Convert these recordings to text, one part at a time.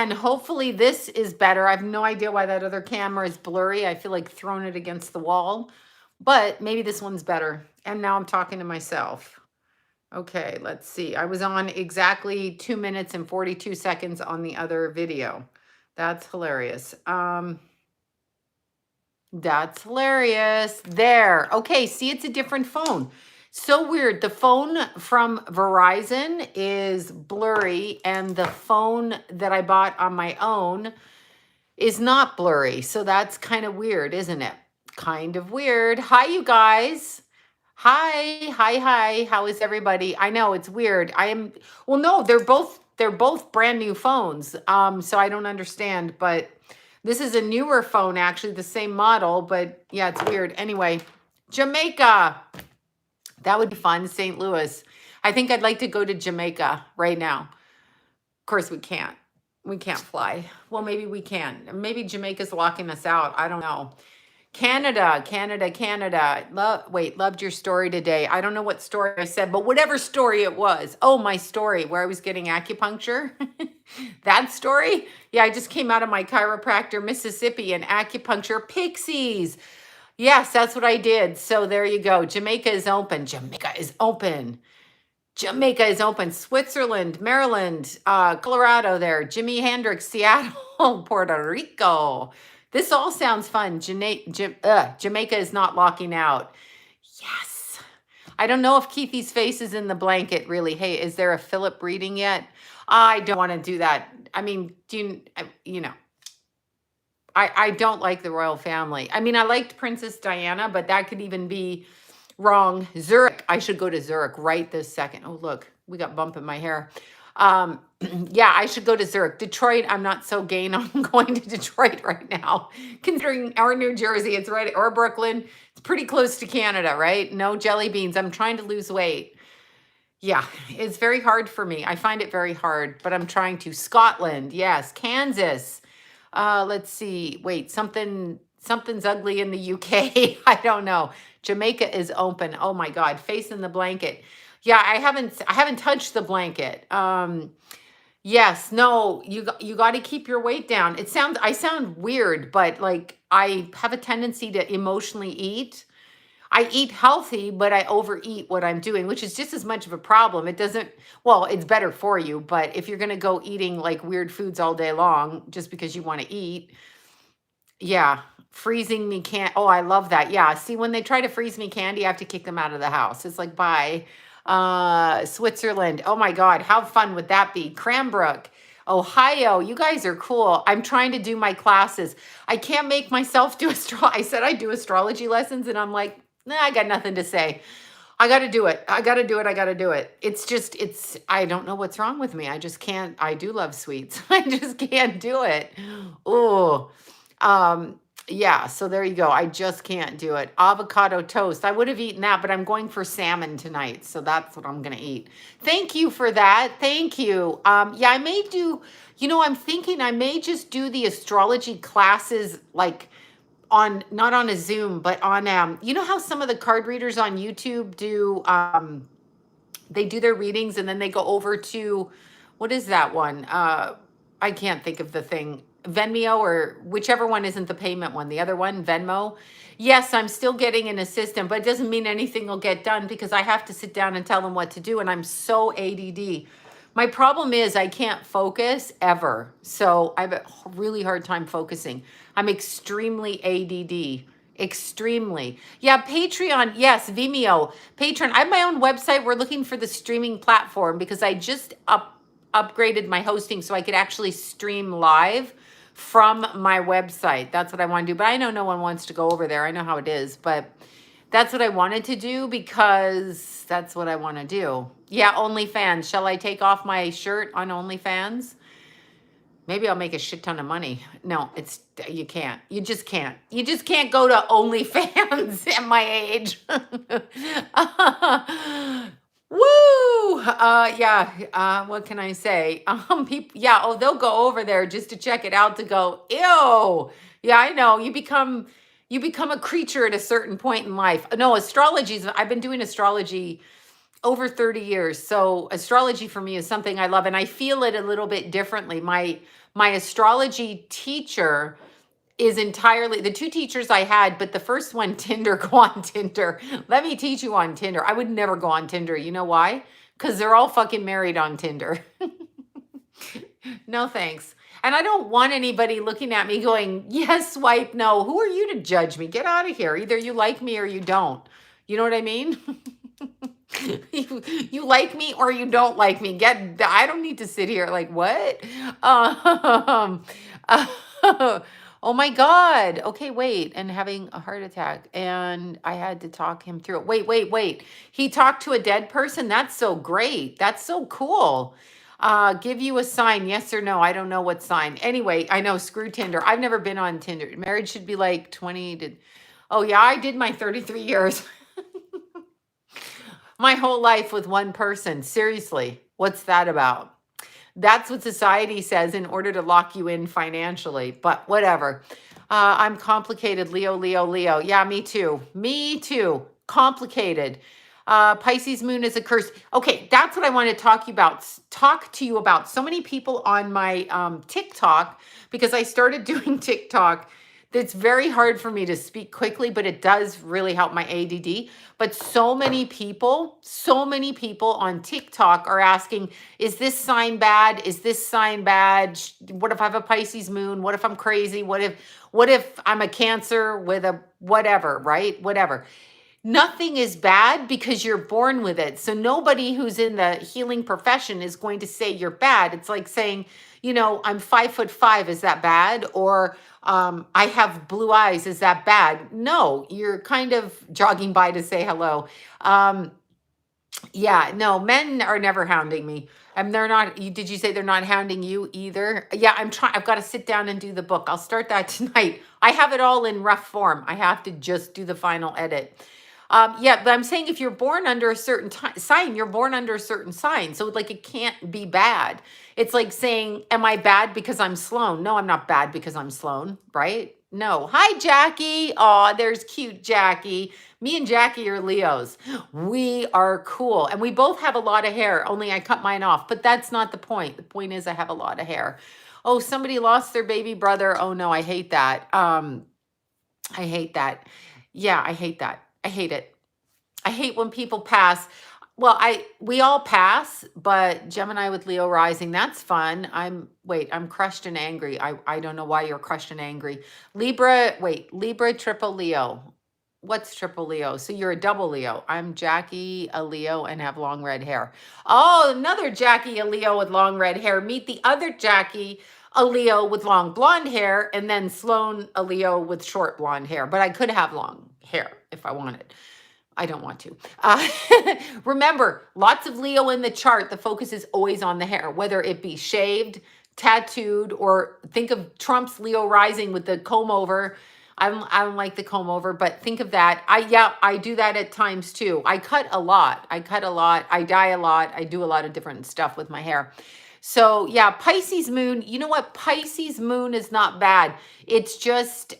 And hopefully this is better. I have no idea why that other camera is blurry. I feel like throwing it against the wall, but maybe this one's better. And now I'm talking to myself. Okay, let's see. I was on exactly 2 minutes and 42 seconds on the other video. That's hilarious. That's hilarious. There. Okay, see, it's a different phone. So weird. The phone from Verizon is blurry, and the phone that I bought on my own is not blurry. So that's kind of weird, isn't it? Kind of weird. Hi, you guys. Hi, hi, hi. How is everybody? I know it's weird. Well, no, they're both brand new phones. So I don't understand, but this is a newer phone, actually, the same model, but yeah, it's weird. Anyway, Jamaica. That would be fun. St. Louis. I think I'd like to go to Jamaica right now. Of course, we can't. We can't fly. Well, maybe we can. Maybe Jamaica's locking us out. I don't know. Canada, Canada, Canada. Loved your story today. I don't know what story I said, but whatever story it was. Oh, my story where I was getting acupuncture. That story? Yeah, I just came out of my chiropractor, Mississippi, and acupuncture pixies. Yes, that's what I did. So there you go. Jamaica is open. Jamaica is open. Jamaica is open. Switzerland, Maryland, Colorado there. Jimi Hendrix, Seattle, Puerto Rico. This all sounds fun. Jamaica is not locking out. Yes. I don't know if Keithy's face is in the blanket, really. Hey, is there a Philip reading yet? I don't want to do that. I mean, I don't like the royal family. I mean, I liked Princess Diana, but that could even be wrong. Zurich. I should go to Zurich right this second. Oh, look, we got bump in my hair. Yeah, I should go to Zurich. Detroit, I'm not so game on going to Detroit right now, considering our New Jersey, it's right, or Brooklyn, it's pretty close to Canada, right? No jelly beans. I'm trying to lose weight. Yeah, it's very hard for me. I find it very hard, but I'm trying to. Scotland, yes. Kansas. Let's see. Wait, something's ugly in the UK. I don't know. Jamaica is open. Oh my God, face in the blanket. Yeah, I haven't touched the blanket. Yes, no, you got to keep your weight down. I sound weird, but like I have a tendency to emotionally eat. I eat healthy, but I overeat what I'm doing, which is just as much of a problem. Well, it's better for you, but if you're going to go eating like weird foods all day long just because you want to eat, yeah, freezing me can't. Oh, I love that. Yeah, see, when they try to freeze me candy, I have to kick them out of the house. It's like, bye. Switzerland. Oh my God, how fun would that be? Cranbrook, Ohio. You guys are cool. I'm trying to do my classes. I can't make myself do I said I do astrology lessons, and I'm like, nah, I got nothing to say. I got to do it. I got to do it. I got to do it. I don't know what's wrong with me. I just can't. I do love sweets. I just can't do it. Oh, yeah, so there you go. I just can't do it. Avocado toast. I would have eaten that, but I'm going for salmon tonight. So that's what I'm going to eat. Thank you for that. Thank you. Yeah, I may do, I'm thinking I may just do the astrology classes like not on a Zoom, but on, you know how some of the card readers on YouTube do, they do their readings and then they go over to, what is that one? I can't think of the thing. Venmo, or whichever one isn't the payment one, the other one, Venmo. Yes, I'm still getting an assistant, but it doesn't mean anything will get done because I have to sit down and tell them what to do. And I'm so ADD. My problem is I can't focus ever. So I have a really hard time focusing. I'm extremely ADD. Extremely. Yeah, Patreon. Yes, Vimeo. Patreon. I have my own website. We're looking for the streaming platform because I just upgraded my hosting so I could actually stream live from my website. That's what I want to do. But I know no one wants to go over there. I know how it is. But that's what I wanted to do because that's what I want to do. Yeah, OnlyFans. Shall I take off my shirt on OnlyFans? Maybe I'll make a shit ton of money. No, you can't. You just can't. You just can't go to OnlyFans at my age. Woo! Yeah. What can I say? People, yeah. Oh, they'll go over there just to check it out to go, ew. Yeah, I know. You become a creature at a certain point in life. No, I've been doing astrology over 30 years. So astrology for me is something I love, and I feel it a little bit differently. My my astrology teacher is entirely, the two teachers I had, but the first one, Tinder, go on Tinder. Let me teach you on Tinder. I would never go on Tinder. You know why? Because they're all fucking married on Tinder. No thanks. And I don't want anybody looking at me going, yes, swipe, no. Who are you to judge me? Get out of here. Either you like me or you don't. You know what I mean? You like me or you don't like me. I don't need to sit here like, what? Um, oh my God. Okay, wait. And having a heart attack. And I had to talk him through it. Wait. He talked to a dead person? That's so great. That's so cool. Give you a sign, yes or no. I don't know what sign. Anyway, I know, screw Tinder. I've never been on Tinder. Marriage should be like 20 to, oh yeah, I did my 33 years. My whole life with one person. Seriously, what's that about? That's what society says in order to lock you in financially, but whatever. I'm complicated, Leo. Yeah, me too. Me too. Complicated. Pisces moon is a curse. Okay, that's what I want to talk to you about. So many people on my TikTok, because I started doing TikTok. It's very hard for me to speak quickly, but it does really help my ADD. But so many people on TikTok are asking, is this sign bad? Is this sign bad? What if I have a Pisces moon? What if I'm crazy? What if I'm a Cancer with a whatever, right? Whatever. Nothing is bad because you're born with it. So nobody who's in the healing profession is going to say you're bad. It's like saying, I'm 5'5". Is that bad? Or I have blue eyes. Is that bad? No, you're kind of jogging by to say hello. Yeah, no, men are never hounding me. And they're not, did you say they're not hounding you either? Yeah, I've got to sit down and do the book. I'll start that tonight. I have it all in rough form. I have to just do the final edit. Yeah, but I'm saying if you're born under a certain sign, you're born under a certain sign. So like, it can't be bad. It's like saying, am I bad because I'm Sloan? No, I'm not bad because I'm Sloan, right? No. Hi, Jackie. Oh, there's cute Jackie. Me and Jackie are Leos. We are cool. And we both have a lot of hair, only I cut mine off. But that's not the point. The point is I have a lot of hair. Oh, somebody lost their baby brother. Oh, no, I hate that. I hate that. Yeah, I hate that. I hate it. I hate when people pass. Well, we all pass, but Gemini with Leo rising, that's fun. I'm crushed and angry. I don't know why you're crushed and angry. Libra triple Leo. What's triple Leo? So you're a double Leo. I'm Jackie, a Leo, and have long red hair. Oh, another Jackie, a Leo with long red hair. Meet the other Jackie, a Leo with long blonde hair, and then Sloan, a Leo with short blonde hair. But I could have long hair if I wanted. I don't want to. Remember, lots of Leo in the chart. The focus is always on the hair, whether it be shaved, tattooed, or think of Trump's Leo rising with the comb over. I don't like the comb over, but think of that. I do that at times too. I cut a lot. I dye a lot. I do a lot of different stuff with my hair. So yeah, Pisces moon. You know what? Pisces moon is not bad. It's just,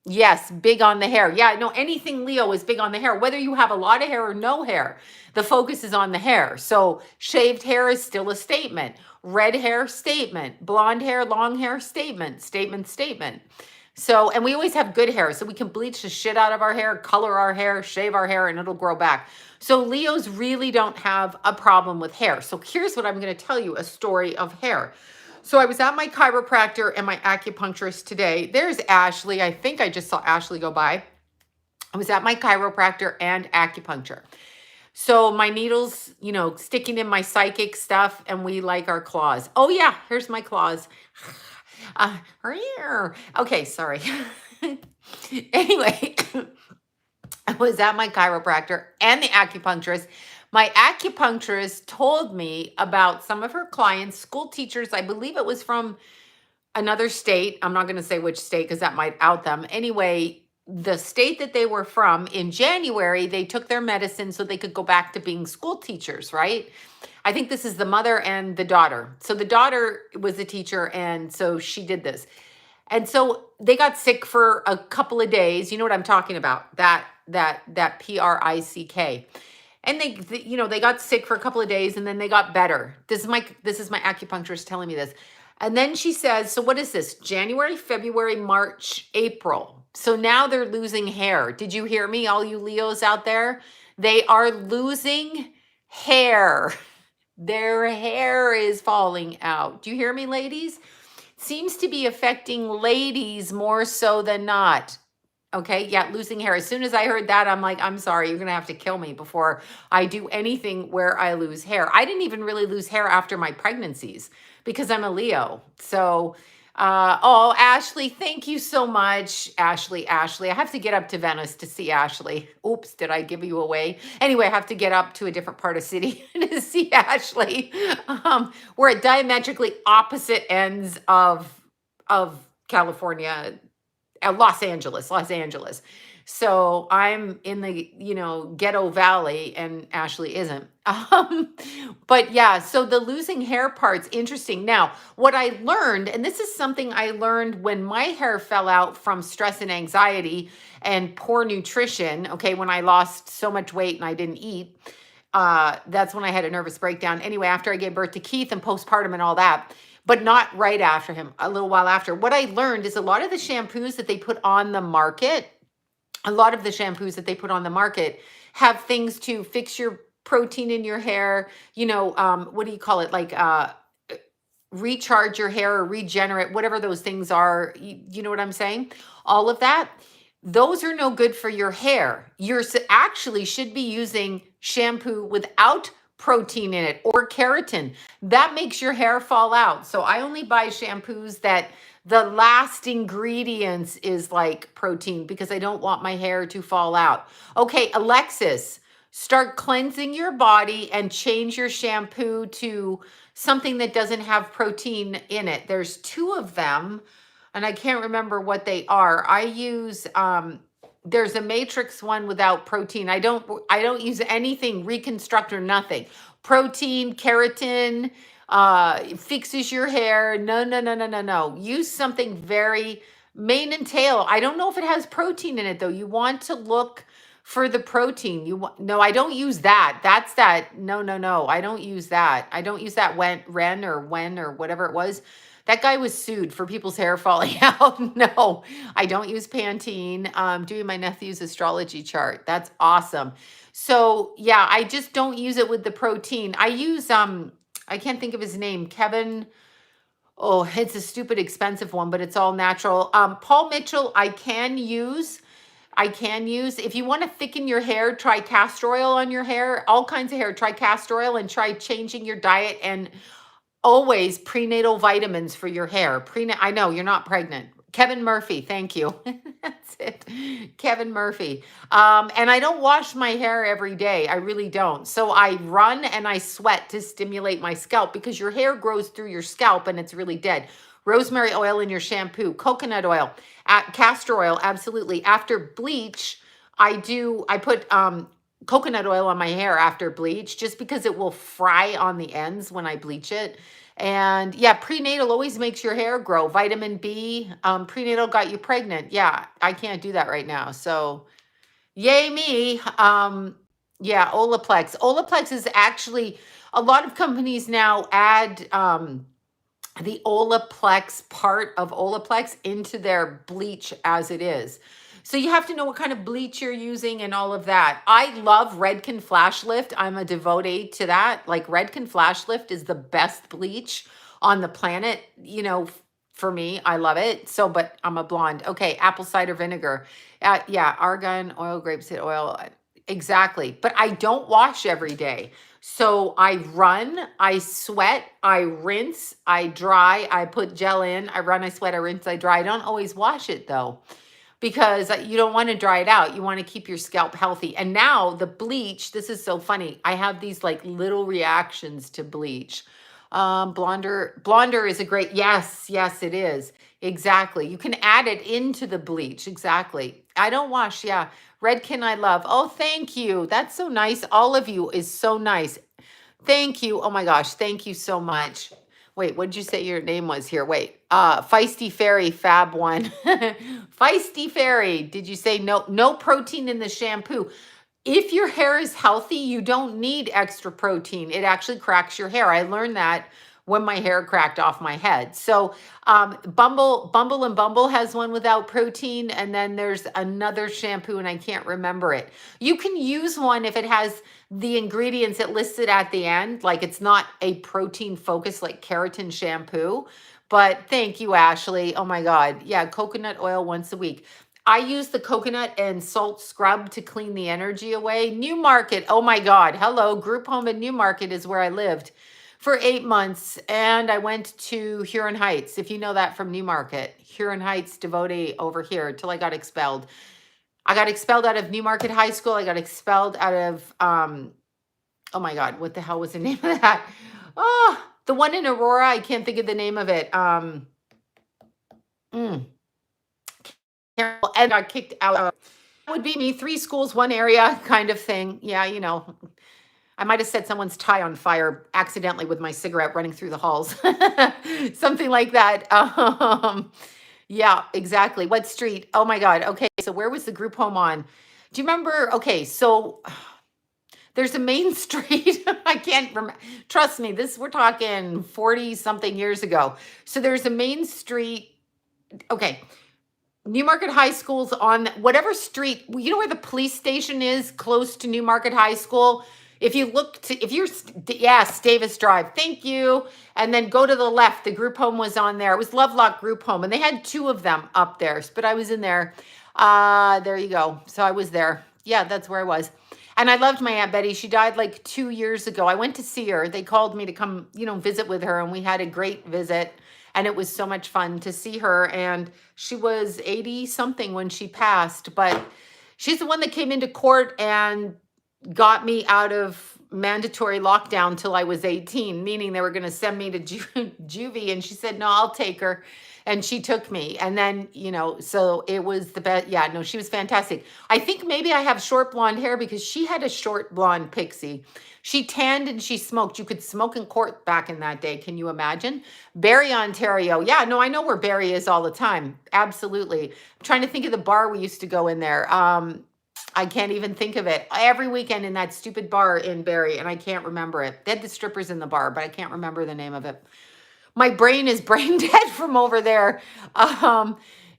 yes, big on the hair. Yeah, no, anything Leo is big on the hair, whether you have a lot of hair or no hair. The focus is on the hair. So shaved hair is still a statement. Red hair, statement. Blonde hair, long hair, statement. So, and we always have good hair. So we can bleach the shit out of our hair, color our hair, shave our hair, and it'll grow back. So Leos really don't have a problem with hair. So here's what I'm going to tell you, a story of hair. So I was at my chiropractor and my acupuncturist today. There's Ashley. I think I just saw Ashley go by. I was at my chiropractor and acupuncture. So my needles, sticking in my psychic stuff, and we like our claws. Oh yeah, here's my claws. Okay, sorry. Anyway, I was at my chiropractor and the acupuncturist. My acupuncturist told me about some of her clients, school teachers. I believe it was from another state. I'm not going to say which state because that might out them. Anyway, the state that they were from, in January, they took their medicine so they could go back to being school teachers, right? I think this is the mother and the daughter. So the daughter was a teacher, and so she did this. And so they got sick for a couple of days. You know what I'm talking about? That PRICK. And they got sick for a couple of days, and then they got better. This is my acupuncturist telling me this. And then she says, so what is this? January, February, March, April. So now they're losing hair. Did you hear me, all you Leos out there? They are losing hair. Their hair is falling out. Do you hear me, ladies? Seems to be affecting ladies more so than not. Okay, yeah, losing hair. As soon as I heard that, I'm like, I'm sorry, you're gonna have to kill me before I do anything where I lose hair. I didn't even really lose hair after my pregnancies because I'm a Leo. So, oh, Ashley, thank you so much. Ashley, I have to get up to Venice to see Ashley. Oops, did I give you away? Anyway, I have to get up to a different part of city to see Ashley. We're at diametrically opposite ends of California, Los Angeles. So I'm in the, ghetto valley and Ashley isn't. But yeah, so the losing hair part's interesting. Now, what I learned, and this is something I learned when my hair fell out from stress and anxiety and poor nutrition. Okay, when I lost so much weight and I didn't eat, that's when I had a nervous breakdown. Anyway, after I gave birth to Keith and postpartum and all that, but not right after him, a little while after. What I learned is a lot of the shampoos that they put on the market, have things to fix your protein in your hair, what do you call it? Like recharge your hair or regenerate, whatever those things are. You know what I'm saying? All of that. Those are no good for your hair. You actually should be using shampoo without protein in it or keratin. That makes your hair fall out. So I only buy shampoos that the last ingredients is like protein because I don't want my hair to fall out. Okay, Alexis, start cleansing your body and change your shampoo to something that doesn't have protein in it. There's 2 of them and I can't remember what they are. I use there's a matrix one without protein. I don't use anything reconstruct or nothing. Protein, keratin, fixes your hair. No. Use something very mane and tail. I don't know if it has protein in it though. You want to look for the protein. No, I don't use that. That's that. No. I don't use that. I don't use that when or whatever it was. That guy was sued for people's hair falling out. No, I don't use Pantene. Doing my nephew's astrology chart. That's awesome. So yeah, I just don't use it with the protein. I use, I can't think of his name, Kevin. Oh, it's a stupid expensive one, but it's all natural. Paul Mitchell, I can use. If you want to thicken your hair, try castor oil on your hair, all kinds of hair, try castor oil and try changing your diet and always prenatal vitamins for your hair. I know you're not pregnant. Kevin Murphy, thank you. That's it. Kevin Murphy. And I don't wash my hair every day. I really don't. So I run and I sweat to stimulate my scalp because your hair grows through your scalp and it's really dead. Rosemary oil in your shampoo, coconut oil, castor oil, absolutely. After bleach, I put coconut oil on my hair after bleach just because it will fry on the ends when I bleach it. And yeah, prenatal always makes your hair grow. Vitamin B, prenatal got you pregnant. Yeah, I can't do that right now. So yay me. Yeah, Olaplex. Olaplex is actually, a lot of companies now add the Olaplex part of Olaplex into their bleach as it is. So you have to know what kind of bleach you're using and all of that. I love Redken Flash Lift. I'm a devotee to that. Like Redken Flash Lift is the best bleach on the planet. For me, I love it. So, but I'm a blonde. Okay, apple cider vinegar. Yeah, argan, oil, grapeseed oil. Exactly. But I don't wash every day. So I run, I sweat, I rinse, I dry, I put gel in, I run, I sweat, I rinse, I dry. I don't always wash it though, because you don't want to dry it out. You want to keep your scalp healthy. And now the bleach, this is so funny. I have these like little reactions to bleach. Blonder is a great, yes, it is. Exactly. You can add it into the bleach. Exactly. I don't wash. Yeah. Redken, I love. Oh, thank you. That's so nice. All of you is so nice. Thank you. Oh my gosh. Thank you so much. Wait, what did you say your name was here? Wait, Feisty Fairy Fab One. Feisty Fairy. Did you say no protein in the shampoo? If your hair is healthy, you don't need extra protein. It actually cracks your hair. I learned that when my hair cracked off my head. So Bumble and Bumble has one without protein, and then there's another shampoo, and I can't remember it. You can use one if it has the ingredients it listed at the end, like it's not a protein focus like keratin shampoo. But thank you, Ashley. Oh my God. Yeah, coconut oil once a week. I use the coconut and salt scrub to clean the energy away. Newmarket. Oh my God. Hello. Group home in Newmarket is where I lived for 8 months. And I went to Huron Heights, if you know that from Newmarket. Huron Heights devotee over here till I got expelled. I got expelled out of Newmarket High School. I got expelled out of, oh my God, what the hell was the name of that? Oh, the one in Aurora. I can't think of the name of it. Mm, and got kicked out. That would be me. 3 schools, 1 area kind of thing. Yeah, you know, I might have set someone's tie on fire accidentally with my cigarette running through the halls. Something like that. Yeah, exactly. What street? Oh my God. Okay, so where was the group home on? Do you remember? Okay, so there's a main street. I can't remember. Trust me, we're talking 40 something years ago. So there's a main street. Okay. Newmarket High School's on whatever street, you know where the police station is close to Newmarket High School? If you look to, if you're, yes, Davis Drive, thank you. And then go to the left, the group home was on there. It was Lovelock Group Home, and they had 2 of them up there, but I was in there. There you go. So I was there. Yeah, that's where I was. And I loved my Aunt Betty. She died like 2 years ago. I went to see her. They called me to come, visit with her, and we had a great visit. And it was so much fun to see her. And she was 80 something when she passed, but she's the one that came into court and got me out of mandatory lockdown till I was 18, meaning they were going to send me to juvie. And she said, no, I'll take her. And she took me. And then, so it was the best. Yeah, no, she was fantastic. I think maybe I have short blonde hair because she had a short blonde pixie. She tanned and she smoked. You could smoke in court back in that day. Can you imagine? Barrie, Ontario. Yeah, no, I know where Barrie is all the time. Absolutely. I'm trying to think of the bar we used to go in there. I can't even think of it. Every weekend in that stupid bar in Barrie, and I can't remember it. They had the strippers in the bar, but I can't remember the name of it. My brain is brain dead from over there.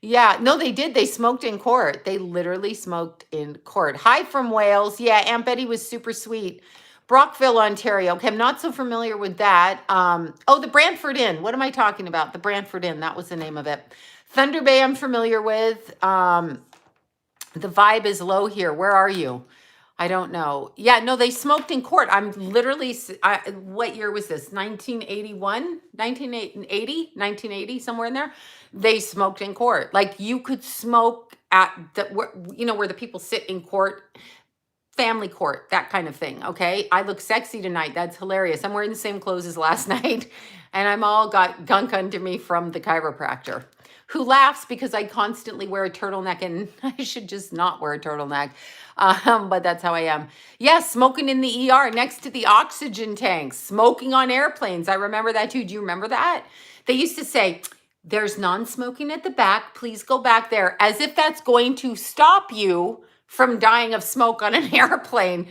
Yeah, no, they did. They smoked in court. They literally smoked in court. Hi from Wales. Yeah, Aunt Betty was super sweet. Brockville, Ontario. Okay, I'm not so familiar with that. The Brantford Inn. What am I talking about? The Brantford Inn. That was the name of it. Thunder Bay, I'm familiar with. The vibe is low here. Where are you? I don't know. Yeah, no, they smoked in court. I'm literally, what year was this? 1981, 1980, 1980, somewhere in there. They smoked in court. Like you could smoke at where the people sit in court, family court, that kind of thing. Okay. I look sexy tonight. That's hilarious. I'm wearing the same clothes as last night, and I'm all got gunk under me from the chiropractor, who laughs because I constantly wear a turtleneck, and I should just not wear a turtleneck. But that's how I am. Yeah, smoking in the ER next to the oxygen tanks, smoking on airplanes. I remember that too. Do you remember that? They used to say, there's non-smoking at the back. Please go back there, as if that's going to stop you from dying of smoke on an airplane,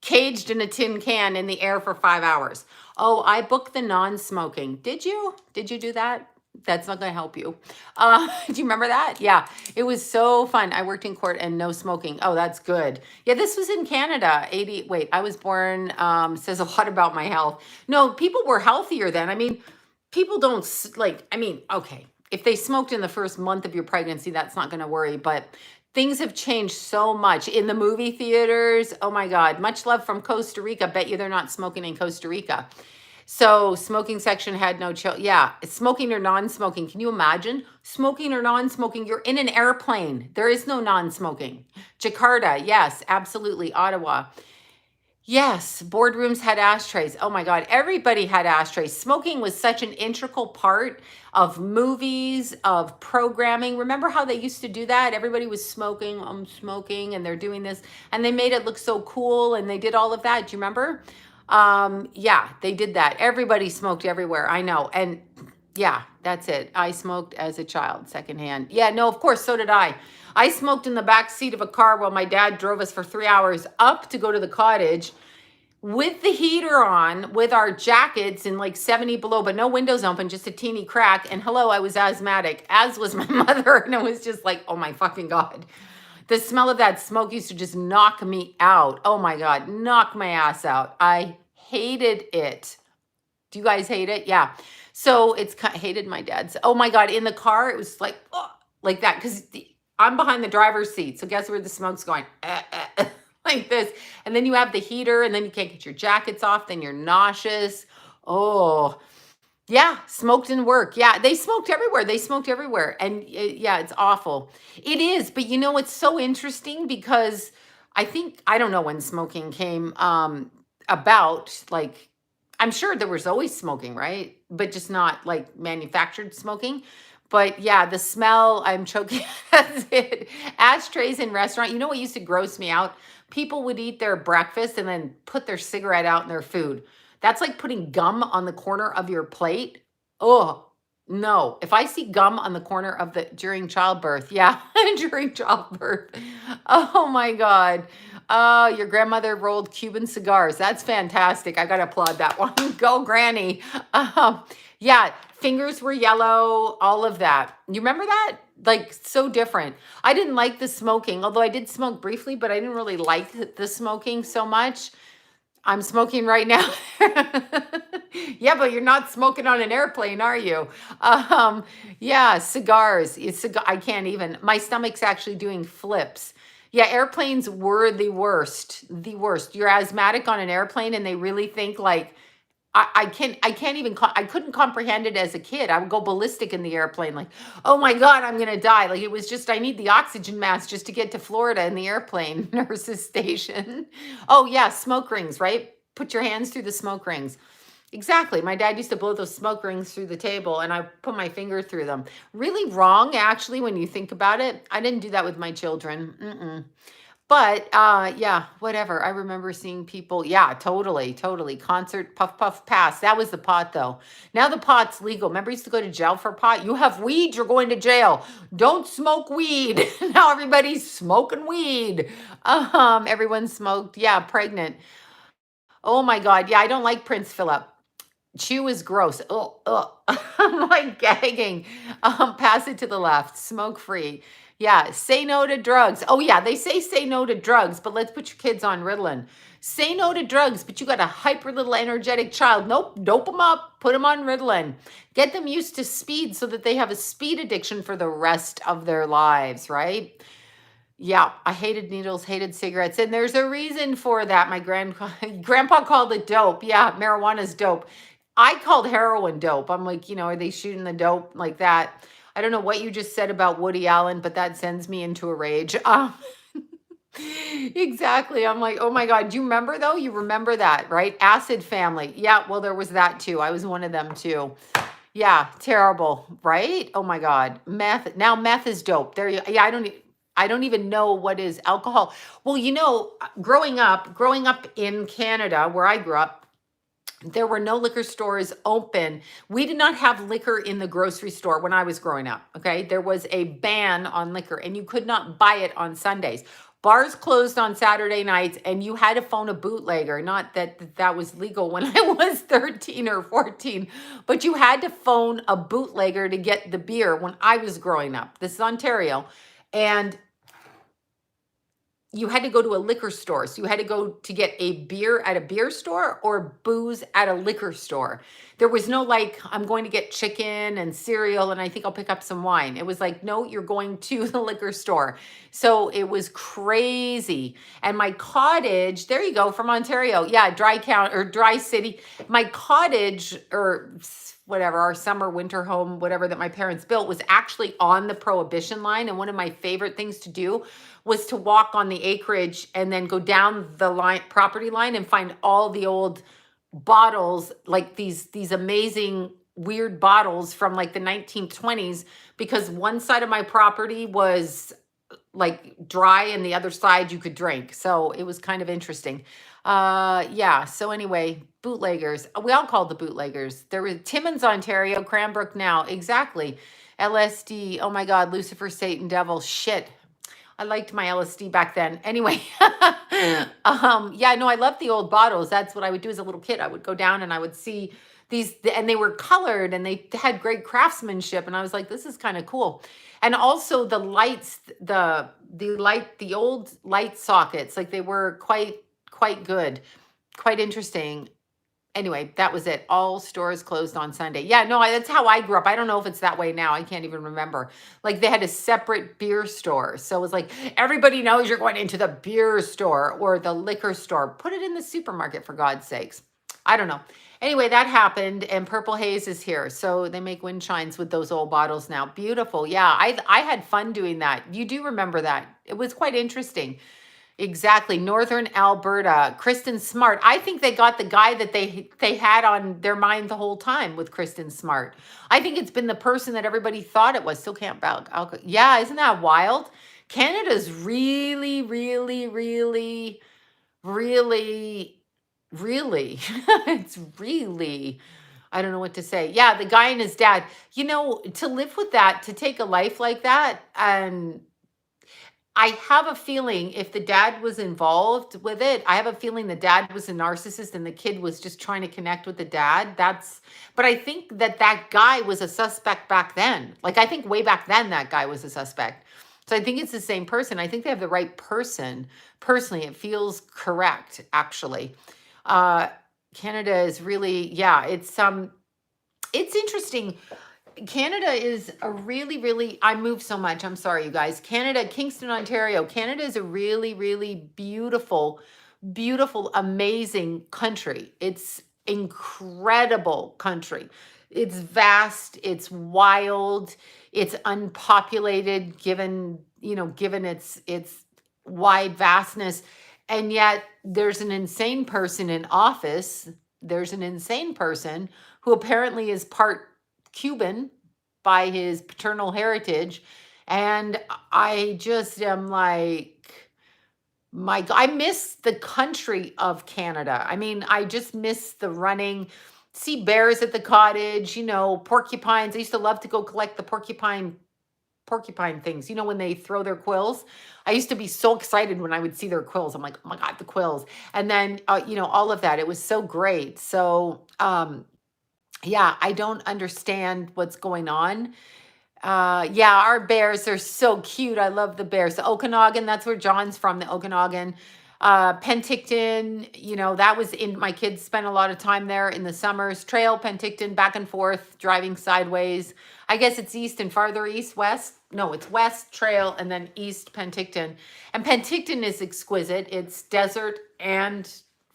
caged in a tin can in the air for 5 hours. Oh, I booked the non-smoking. Did you? Did you do that? That's not going to help you. Do you remember that? Yeah, it was so fun. I worked in court and no smoking. Oh, that's good. Yeah, this was in Canada. Wait, I was born, says a lot about my health. No, people were healthier then. I mean, people don't okay, if they smoked in the first month of your pregnancy, that's not going to worry, but things have changed so much in the movie theaters. Oh my God, much love from Costa Rica. Bet you they're not smoking in Costa Rica. So smoking section had no chill. Yeah, smoking or non-smoking. Can you imagine? Smoking or non-smoking? You're in an airplane. There is no non-smoking. Jakarta, yes, absolutely. Ottawa. Yes, boardrooms had ashtrays. Oh my God, everybody had ashtrays. Smoking was such an integral part of movies, of programming. Remember how they used to do that? Everybody was smoking, I'm smoking, and they're doing this. And they made it look so cool, and they did all of that. Do you remember? Yeah, they did that. Everybody smoked everywhere. I know. And yeah, that's it. I smoked as a child, secondhand. Yeah, no, of course, so did I. I smoked in the back seat of a car while my dad drove us for 3 hours up to go to the cottage with the heater on, with our jackets in like 70 below, but no windows open, just a teeny crack. And hello, I was asthmatic, as was my mother. And it was just like, oh my fucking God. The smell of that smoke used to just knock me out. Oh my God, knock my ass out. I hated it. Do you guys hate it? Yeah. So hated my dad's. Oh my God, in the car, it was like, oh, like that. Because I'm behind the driver's seat. So guess where the smoke's going? Like this. And then you have the heater, and then you can't get your jackets off. Then you're nauseous. Oh, yeah, smoke didn't work. Yeah, they smoked everywhere. They smoked everywhere. And yeah, it's awful. It is. But you know, it's so interesting because I don't know when smoking came about. Like, I'm sure there was always smoking, right? But just not like manufactured smoking. But yeah, the smell, I'm choking. That's it. Ashtrays in restaurant. You know what used to gross me out? People would eat their breakfast and then put their cigarette out in their food. That's like putting gum on the corner of your plate. Oh, no. If I see gum on the corner of during childbirth, yeah, during childbirth. Oh my God. Oh, your grandmother rolled Cuban cigars. That's fantastic. I got to applaud that one. Go, Granny. Yeah, fingers were yellow, all of that. You remember that? Like, so different. I didn't like the smoking, although I did smoke briefly, but I didn't really like the smoking so much. I'm smoking right now. Yeah, but you're not smoking on an airplane, are you? Yeah, cigars. I can't even. My stomach's actually doing flips. Yeah, airplanes were the worst. The worst. You're asthmatic on an airplane, and they really think like I can't even I couldn't comprehend it as a kid. I would go ballistic in the airplane, like, oh my God, I'm gonna die. Like it was just I need the oxygen mask just to get to Florida in the airplane nurse's station. Oh yeah, smoke rings, right? Put your hands through the smoke rings. Exactly. My dad used to blow those smoke rings through the table and I put my finger through them. Really wrong, actually, when you think about it. I didn't do that with my children. Mm-mm. But yeah, whatever. I remember seeing people. Yeah, totally. Concert, puff, puff, pass. That was the pot, though. Now the pot's legal. Remember, you used to go to jail for pot? You have weed, you're going to jail. Don't smoke weed. Now everybody's smoking weed. Everyone smoked. Yeah, pregnant. Oh my God. Yeah, I don't like Prince Philip. Chew is gross. Oh. I'm like gagging. Pass it to the left. Smoke free. Yeah. Say no to drugs. Oh, yeah. They say no to drugs, but let's put your kids on Ritalin. Say no to drugs, but you got a hyper little energetic child. Nope. Dope them up. Put them on Ritalin. Get them used to speed so that they have a speed addiction for the rest of their lives, right? Yeah, I hated needles, hated cigarettes, and there's a reason for that. My grandpa called it dope. Yeah, marijuana's dope. I called heroin dope. I'm like, are they shooting the dope like that? I don't know what you just said about Woody Allen, but that sends me into a rage. Exactly. I'm like, oh my God. Do you remember though? You remember that, right? Acid Family. Yeah, well, there was that too. I was one of them too. Yeah, terrible, right? Oh my God. Meth. Now meth is dope. There you yeah, I don't even know what is alcohol. Well, growing up in Canada, where I grew up, there were no liquor stores open. We did not have liquor in the grocery store when I was growing up. Okay. There was a ban on liquor and you could not buy it on Sundays. Bars closed on Saturday nights and you had to phone a bootlegger. Not that was legal when I was 13 or 14, but you had to phone a bootlegger to get the beer when I was growing up. This is Ontario. And you had to go to a liquor store. So you had to go to get a beer at a beer store or booze at a liquor store. There was no like, I'm going to get chicken and cereal and I think I'll pick up some wine. It was like, no, you're going to the liquor store. So it was crazy. And my cottage, there you go, from Ontario. Yeah, dry city. My cottage or whatever, our summer winter home, whatever that my parents built was actually on the prohibition line. And one of my favorite things to do was to walk on the acreage and then go down the property line and find all the old bottles, like these amazing weird bottles from like the 1920s, because one side of my property was like dry and the other side you could drink. So it was kind of interesting. Yeah. So anyway, bootleggers. We all called the bootleggers. There was Timmins, Ontario, Cranbrook now. Exactly. LSD. Oh my God. Lucifer, Satan, devil. Shit. I liked my LSD back then. Anyway, yeah, no, I love the old bottles. That's what I would do as a little kid. I would go down and I would see these, and they were colored and they had great craftsmanship. And I was like, this is kind of cool. And also the lights, the old light sockets, like they were quite good, quite interesting. Anyway, that was it. All stores closed on Sunday. Yeah, no, that's how I grew up. I don't know if it's that way now. I can't even remember. Like they had a separate beer store. So it was like, everybody knows you're going into the beer store or the liquor store. Put it in the supermarket, for God's sakes. I don't know. Anyway, that happened, and Purple Haze is here. So they make wind chimes with those old bottles now. Beautiful. Yeah, I had fun doing that. You do remember that. It was quite interesting. Exactly. Northern Alberta. Kristen Smart. I think they got the guy that they had on their mind the whole time with Kristen Smart. I think it's been the person that everybody thought it was. Still can't bow. Yeah, isn't that wild? Canada's really, really, really, really, really, it's really, I don't know what to say. Yeah, the guy and his dad, to live with that, to take a life like that, and I have a feeling if the dad was involved with it, I have a feeling the dad was a narcissist and the kid was just trying to connect with the dad. But I think that guy was a suspect back then. Like, I think way back then that guy was a suspect. So I think it's the same person. I think they have the right person. Personally, it feels correct, actually. Canada is really, yeah, it's interesting. Canada is a really, really, I move so much. I'm sorry, you guys. Canada, Kingston, Ontario. Canada is a really, really beautiful, beautiful, amazing country. It's incredible country. It's vast, it's wild, it's unpopulated, given its wide vastness. And yet there's an insane person in office. There's an insane person who apparently is part Cuban by his paternal heritage. And I just am like, I miss the country of Canada. I mean, I just miss the running, see bears at the cottage, porcupines. I used to love to go collect the porcupine things, when they throw their quills. I used to be so excited when I would see their quills. I'm like, oh my God, the quills. And then, all of that. It was so great. So, yeah, I don't understand what's going on. Yeah, our bears are so cute. I love the bears. The Okanagan, that's where John's from, the Okanagan. Penticton, that was my kids spent a lot of time there in the summers. Trail, Penticton, back and forth, driving sideways. I guess it's east and farther east, west. No, it's west, Trail, and then east, Penticton. And Penticton is exquisite. It's desert and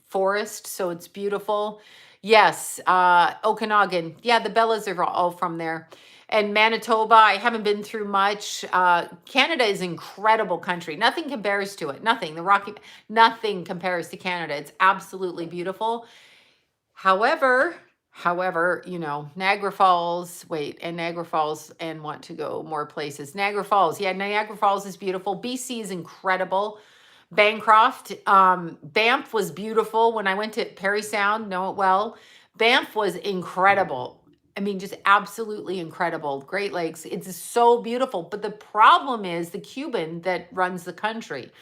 forest, so it's beautiful. Yes, Okanagan. Yeah, the Bellas are all from there. And Manitoba, I haven't been through much. Canada is an incredible country. Nothing compares to it. Nothing. Nothing compares to Canada. It's absolutely beautiful. However, Niagara Falls, and want to go more places. Niagara Falls. Yeah, Niagara Falls is beautiful. BC is incredible. Bancroft, Banff was beautiful. When I went to Parry Sound, know it well. Banff was incredible. I mean, just absolutely incredible. Great Lakes. It's so beautiful. But the problem is the Cuban that runs the country,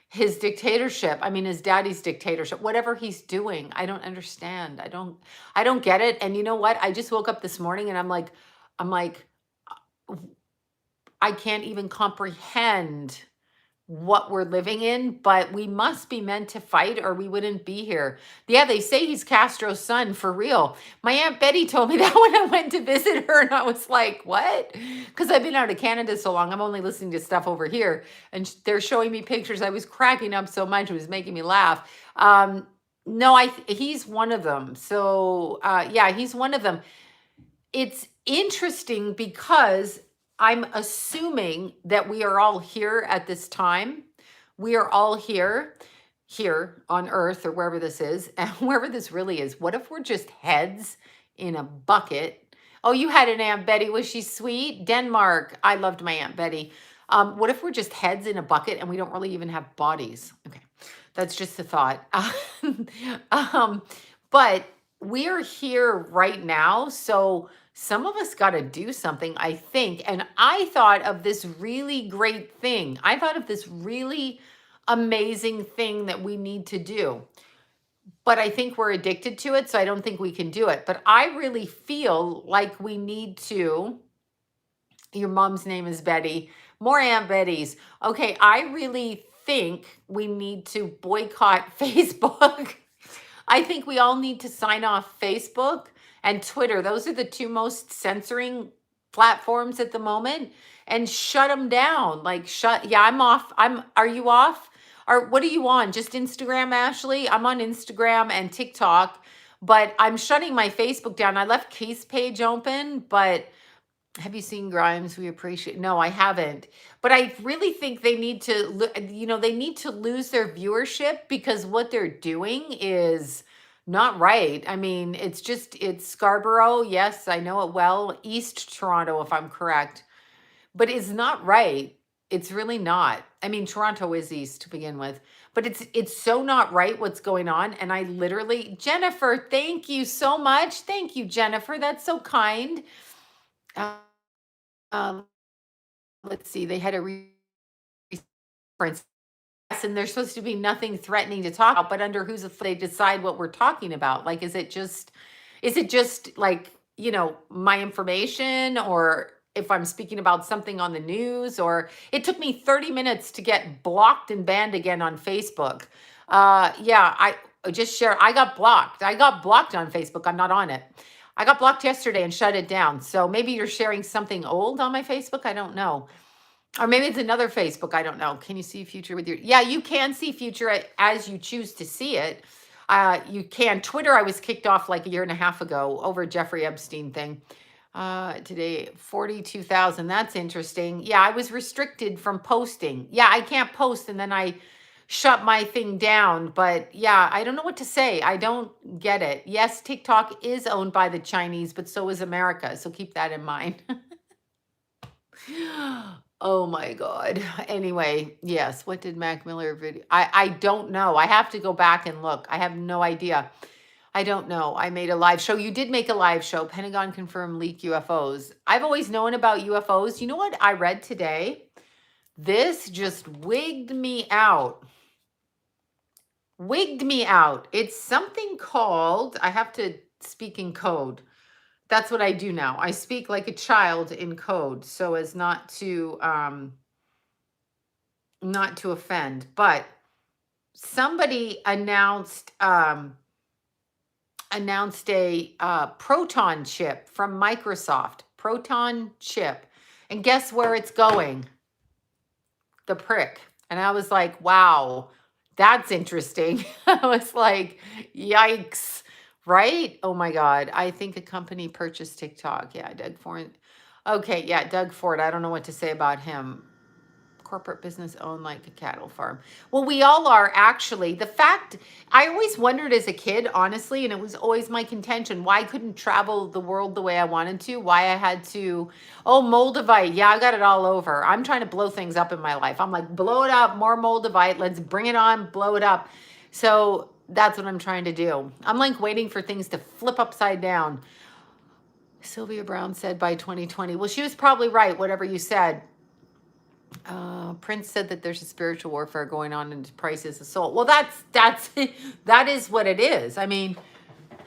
his dictatorship. I mean, his daddy's dictatorship, whatever he's doing. I don't understand. I don't get it. And you know what? I just woke up this morning and I'm like, I can't even comprehend what we're living in, but we must be meant to fight or we wouldn't be here. Yeah, they say he's Castro's son for real. My Aunt Betty told me that when I went to visit her, and I was like, what? Because I've been out of Canada so long, I'm only listening to stuff over here, and they're showing me pictures. I was cracking up so much, it was making me laugh. No, he's one of them. So yeah, he's one of them. It's interesting because I'm assuming that we are all here at this time. We are all here on Earth or wherever this is, and wherever this really is. What if we're just heads in a bucket? Oh, you had an Aunt Betty. Was she sweet? Denmark. I loved my Aunt Betty. What if we're just heads in a bucket and we don't really even have bodies? Okay, that's just a thought. But we're here right now, so some of us got to do something, I think. And I thought of this really great thing. I thought of this really amazing thing that we need to do. But I think we're addicted to it, so I don't think we can do it. But I really feel like we need to. Your mom's name is Betty. More Aunt Betty's. Okay, I really think we need to boycott Facebook. I think we all need to sign off Facebook and Twitter. Those are the two most censoring platforms at the moment, and shut them down. Like yeah, I'm off. Are you off? Or what are you on? Just Instagram, Ashley? I'm on Instagram and TikTok, but I'm shutting my Facebook down. I left Keith's page open, but have you seen Grimes? We appreciate. No, I haven't. But I really think they need to, they need to lose their viewership, because what they're doing is not right. I mean, it's Scarborough. Yes, I know it well. East Toronto, if I'm correct. But it's not right. It's really not. I mean, Toronto is east to begin with. But it's so not right what's going on. And I literally, Jennifer, thank you so much. Thank you, Jennifer. That's so kind. Um, let's see, they had a reference, and there's supposed to be nothing threatening to talk about, but under whose they decide what we're talking about? Like, is it just like, my information, or if I'm speaking about something on the news? Or it took me 30 minutes to get blocked and banned again on Facebook. Yeah, I just share. I got blocked on Facebook. I'm not on it. I got blocked yesterday and shut it down. So maybe you're sharing something old on my Facebook. I don't know. Or maybe it's another Facebook. I don't know. Can you see future with your? Yeah, you can see future as you choose to see it. You can. Twitter, I was kicked off like a year and a half ago over Jeffrey Epstein thing. Today, 42,000. That's interesting. Yeah, I was restricted from posting. Yeah, I can't post, and then I shut my thing down. But yeah, I don't know what to say. I don't get it. Yes, TikTok is owned by the Chinese, but so is America. So keep that in mind. Oh my God. Anyway, yes. What did Mac Miller video? I don't know. I have to go back and look. I have no idea. I don't know. I made a live show. You did make a live show. Pentagon confirmed leak UFOs. I've always known about UFOs. You know what I read today? This just wigged me out. It's something called, I have to speak in code. That's what I do now. I speak like a child in code so as not to offend. But somebody announced a proton chip from Microsoft. Proton chip. And guess where it's going? The prick. And I was like, wow, that's interesting. I was like, yikes. Right? Oh my God. I think a company purchased TikTok. Yeah, Doug Ford. Okay, yeah, Doug Ford. I don't know what to say about him. Corporate business owned like a cattle farm. Well, we all are, actually. The fact, I always wondered as a kid, honestly, and it was always my contention, why I couldn't travel the world the way I wanted to, why I had to, Moldavite. Yeah, I got it all over. I'm trying to blow things up in my life. I'm like, blow it up, more Moldavite. Let's bring it on, blow it up. So that's what I'm trying to do. I'm like waiting for things to flip upside down. Sylvia Brown said by 2020. Well, she was probably right, whatever you said. Prince said that there's a spiritual warfare going on and price is a soul. Well, that is what it is. I mean,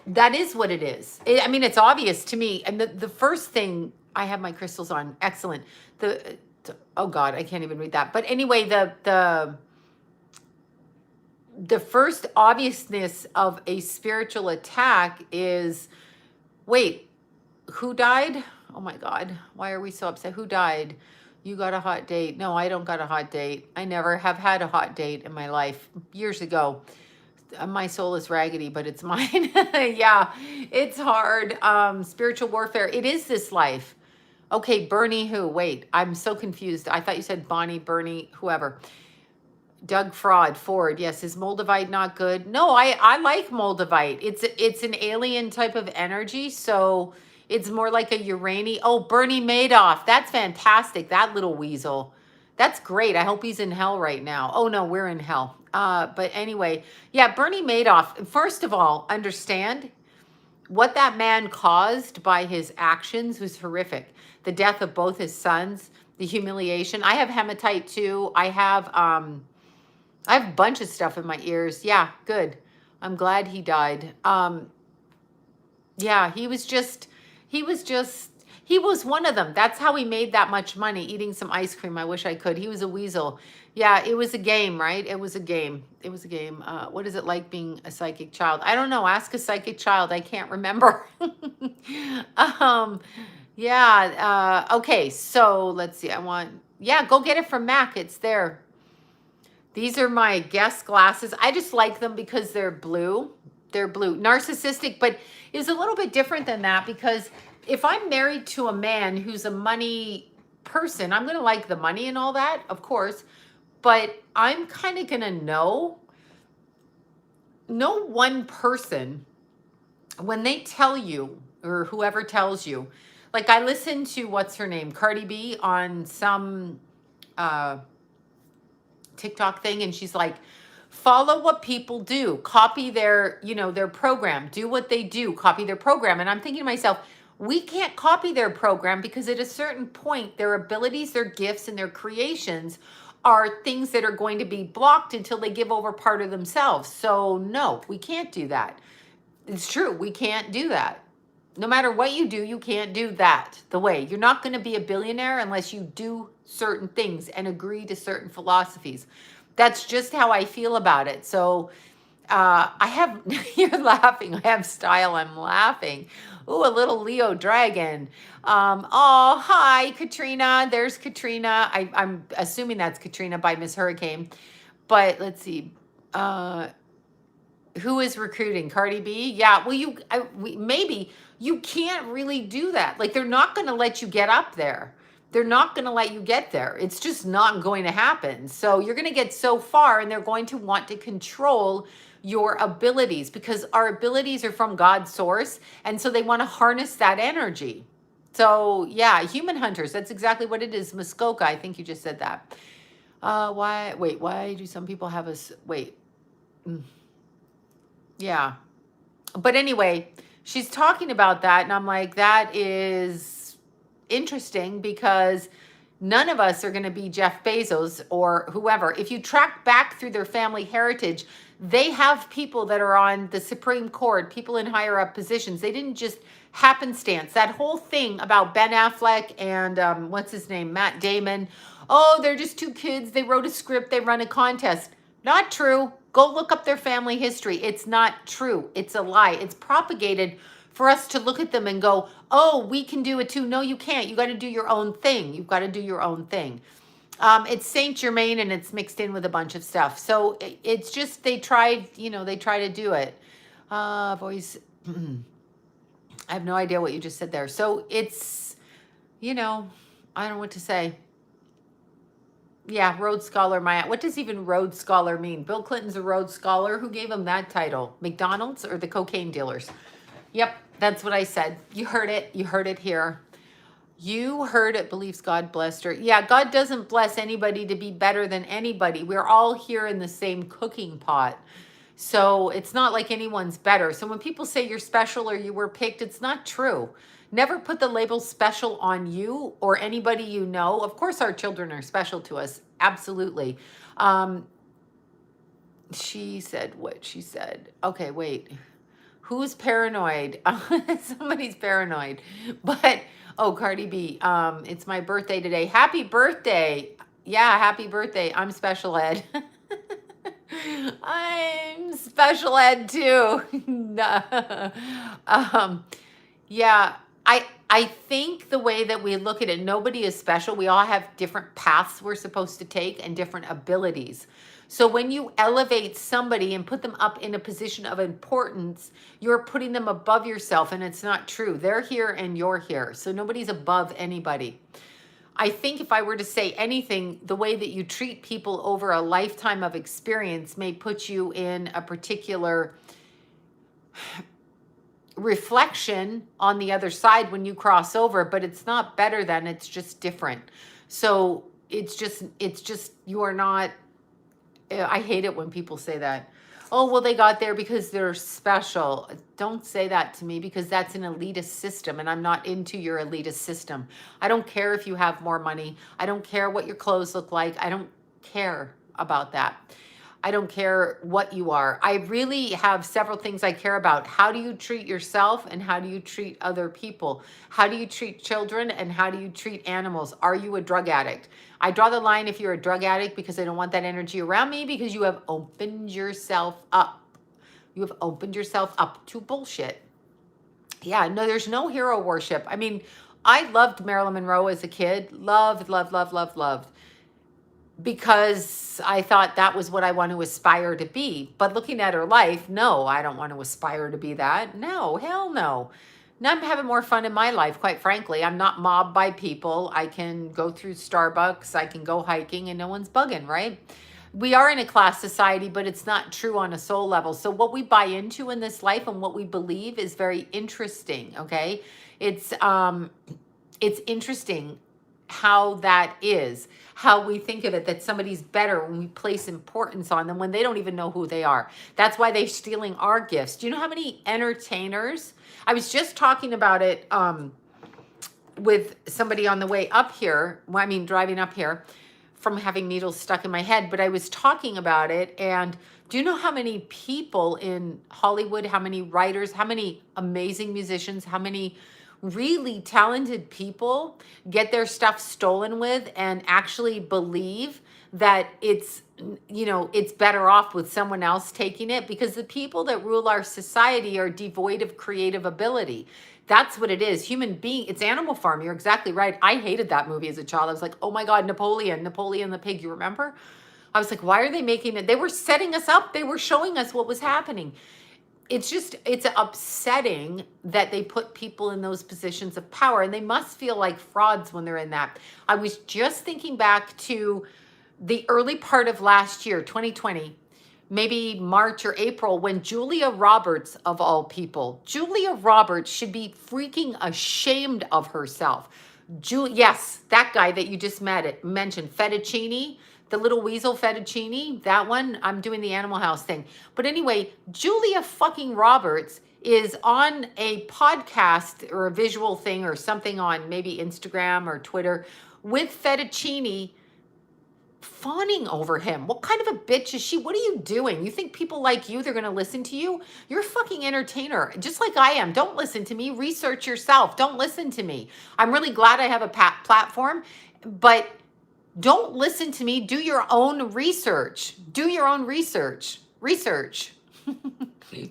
that is what it is. It's obvious to me. And the first thing, I have my crystals on. Excellent. Oh God, I can't even read that. But anyway, the first obviousness of a spiritual attack is, wait, who died? Oh my God, why are we so upset? Who died? You got a hot date. No, I don't got a hot date. I never have had a hot date in my life. Years ago. My soul is raggedy, but it's mine. Yeah, it's hard. Spiritual warfare. It is this life. Okay, Bernie who? Wait, I'm so confused. I thought you said Bonnie, Bernie, whoever. Doug Ford. Yes, is Moldavite not good? No, I like Moldavite. It's an alien type of energy, so it's more like a uranium. Oh, Bernie Madoff. That's fantastic. That little weasel. That's great. I hope he's in hell right now. Oh no, we're in hell. But anyway, yeah, Bernie Madoff. First of all, understand, what that man caused by his actions was horrific. The death of both his sons, the humiliation. I have hematite too. I have a bunch of stuff in my ears. Yeah, good. I'm glad he died. Yeah, he was just, he was one of them. That's how he made that much money, eating some ice cream. I wish I could. He was a weasel. Yeah, it was a game, right? It was a game. It was a game. What is it like being a psychic child? I don't know. Ask a psychic child. I can't remember. um, yeah. Okay. So let's see. Yeah, go get it from Mac. It's there. These are my Guess glasses. I just like them because they're blue. They're blue. Narcissistic, but it's a little bit different than that, because if I'm married to a man who's a money person, I'm going to like the money and all that, of course, but I'm kind of going to know one person when they tell you, or whoever tells you. Like, I listened to, what's her name, Cardi B, on some TikTok thing, and she's like, follow what people do, copy their, their program, do what they do, copy their program. And I'm thinking to myself, we can't copy their program, because at a certain point, their abilities, their gifts, and their creations are things that are going to be blocked until they give over part of themselves. So no, we can't do that. It's true. We can't do that. No matter what you do, you can't do that the way. You're not going to be a billionaire unless you do certain things and agree to certain philosophies. That's just how I feel about it. So I have, you're laughing. I have style. I'm laughing. Ooh, a little Leo dragon. Oh, hi, Katrina. There's Katrina. I'm assuming that's Katrina by Miss Hurricane. But let's see. Who is recruiting? Cardi B? Yeah, well, maybe you can't really do that. Like, they're not going to let you get up there. They're not going to let you get there. It's just not going to happen. So you're going to get so far, and they're going to want to control your abilities, because our abilities are from God's source. And so they want to harness that energy. So yeah, human hunters, that's exactly what it is. Muskoka, I think you just said that. Why do some people have yeah. But anyway, she's talking about that, and I'm like, that is interesting, because none of us are going to be Jeff Bezos or whoever. If you track back through their family heritage, they have people that are on the Supreme Court, people in higher up positions. They didn't just happenstance. That whole thing about Ben Affleck and what's his name, Matt Damon. Oh, they're just two kids. They wrote a script. They run a contest. Not true. Go look up their family history. It's not true. It's a lie. It's propagated for us to look at them and go, oh, we can do it too. No, you can't. You got to do your own thing. You've got to do your own thing. It's Saint Germain, and it's mixed in with a bunch of stuff. So it's just, they try to do it. Voice. I have no idea what you just said there. So it's, I don't know what to say. Yeah, Rhodes Scholar. What does even Rhodes Scholar mean? Bill Clinton's a Rhodes Scholar. Who gave him that title? McDonald's or the cocaine dealers? Yep, that's what I said. You heard it. You heard it here. You heard it. Believes God blessed her. Yeah, God doesn't bless anybody to be better than anybody. We're all here in the same cooking pot. So it's not like anyone's better. So when people say you're special or you were picked, it's not true. Never put the label special on you or anybody you know. Of course, our children are special to us. Absolutely. She said what she said. Okay, wait. Who's paranoid? Somebody's paranoid. But, oh, Cardi B, it's my birthday today. Happy birthday. Yeah, happy birthday. I'm special ed. I'm special ed too. Yeah, I think the way that we look at it, nobody is special. We all have different paths we're supposed to take and different abilities. So when you elevate somebody and put them up in a position of importance, you're putting them above yourself, and it's not true. They're here and you're here. So nobody's above anybody. I think if I were to say anything, the way that you treat people over a lifetime of experience may put you in a particular reflection on the other side when you cross over, but it's not better than, it's just different. So it's just, you are not, I hate it when people say that. Oh, well, they got there because they're special. Don't say that to me because that's an elitist system and I'm not into your elitist system. I don't care if you have more money. I don't care what your clothes look like. I don't care about that. I don't care what you are. I really have several things I care about. How do you treat yourself and how do you treat other people? How do you treat children and how do you treat animals? Are you a drug addict? I draw the line if you're a drug addict because I don't want that energy around me because you have opened yourself up. You have opened yourself up to bullshit. Yeah, no, there's no hero worship. I mean, I loved Marilyn Monroe as a kid. Loved, loved, loved, loved, loved. Because I thought that was what I want to aspire to be. But looking at her life, no, I don't want to aspire to be that. No, hell no. Now I'm having more fun in my life, quite frankly. I'm not mobbed by people. I can go through Starbucks. I can go hiking and no one's bugging, right? We are in a class society, but it's not true on a soul level. So what we buy into in this life and what we believe is very interesting, okay? It's interesting how that is, how we think of it, that somebody's better when we place importance on them when they don't even know who they are. That's why they're stealing our gifts. Do you know how many entertainers? I was just talking about it with somebody on the way up here. Well, I mean, driving up here from having needles stuck in my head, but I was talking about it. And do you know how many people in Hollywood, how many writers, how many amazing musicians, how many really talented people get their stuff stolen with and actually believe that it's, you know, it's better off with someone else taking it because the people that rule our society are devoid of creative ability. That's what it is. Human being, it's Animal Farm. You're exactly right. I hated that movie as a child. I was like, oh my God, Napoleon the pig. You remember? I was like, why are they making it? They were setting us up. They were showing us what was happening. It's just, it's upsetting that they put people in those positions of power and they must feel like frauds when they're in that. I was just thinking back to the early part of last year, 2020, maybe March or April, when Julia Roberts, of all people, Julia Roberts should be freaking ashamed of herself. Yes, that guy that you just mentioned, Fettuccine, the little weasel Fettuccine, that one, I'm doing the Animal House thing. But anyway, Julia fucking Roberts is on a podcast or a visual thing or something on maybe Instagram or Twitter with Fettuccine fawning over him. What kind of a bitch is she? What are you doing? You think people like you, they're going to listen to you? You're a fucking entertainer, just like I am. Don't listen to me. Research yourself. Don't listen to me. I'm really glad I have a platform, but don't listen to me. Do your own research. Do your own research. Research.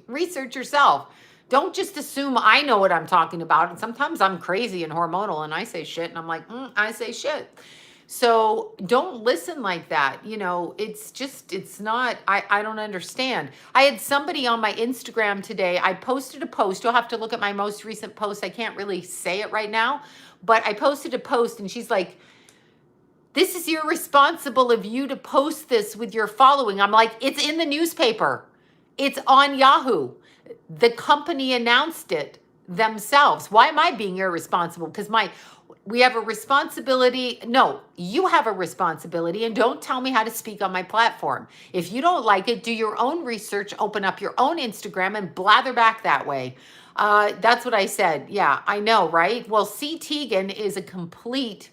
Research yourself. Don't just assume I know what I'm talking about. And sometimes I'm crazy and hormonal and I say shit and I'm like, I say shit. So don't listen like that. You know, it's just, it's not, I don't understand. I had somebody on my Instagram today. I posted a post. You'll have to look at my most recent post. I can't really say it right now, but I posted a post and she's like, this is irresponsible of you to post this with your following. I'm like, it's in the newspaper. It's on Yahoo. The company announced it themselves. Why am I being irresponsible? Because we have a responsibility. No, you have a responsibility and don't tell me how to speak on my platform. If you don't like it, do your own research, open up your own Instagram and blather back that way. That's what I said. Yeah, I know, right? Well, C. Teigen is a complete...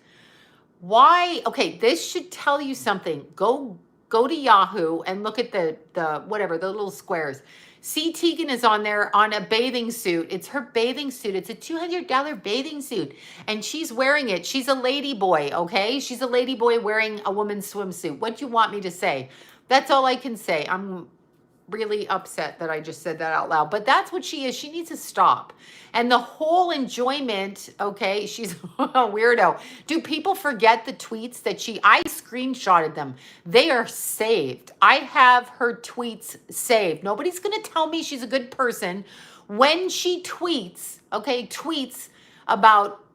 Why? Okay, this should tell you something. Go to Yahoo and look at the whatever, the little squares. C. Teigen is on there on a bathing suit. It's her bathing suit. It's a $200 bathing suit. And she's wearing it. She's a lady boy, okay? She's a lady boy wearing a woman's swimsuit. What do you want me to say? That's all I can say. I'm really upset that I just said that out loud. But that's what she is. She needs to stop. And the whole enjoyment, okay, she's a weirdo. Do people forget the tweets that I screenshotted them. They are saved. I have her tweets saved. Nobody's going to tell me she's a good person when she tweets, okay, tweets about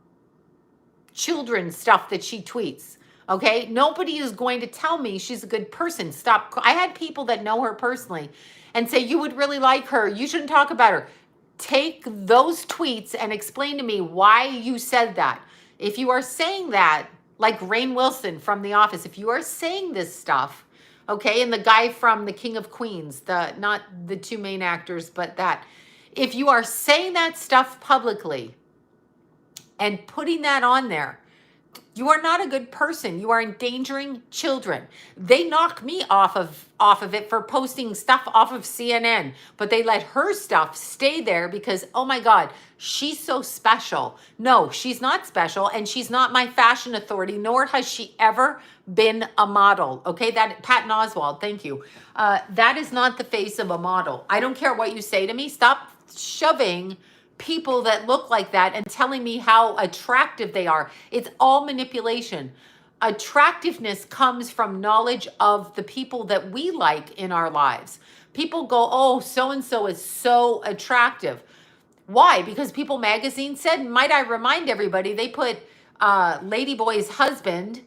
children stuff that she tweets. Okay, nobody is going to tell me she's a good person. Stop. I had people that know her personally and say, you would really like her. You shouldn't talk about her. Take those tweets and explain to me why you said that. If you are saying that, like Rainn Wilson from The Office, if you are saying this stuff, Okay. And the guy from The King of Queens, not the two main actors, but that. If you are saying that stuff publicly and putting that on there, you are not a good person. You are endangering children. They knock me off of it for posting stuff off of CNN, but they let her stuff stay there because, oh my God, she's so special. No, she's not special, and she's not my fashion authority, nor has she ever been a model. Okay, that Patton Oswalt, thank you. That is not the face of a model. I don't care what you say to me. Stop shoving people that look like that and telling me how attractive they are. It's all manipulation. Attractiveness comes from knowledge of the people that we like in our lives. People go, oh, so-and-so is so attractive. Why? Because People Magazine said, might I remind everybody, they put Ladyboy's husband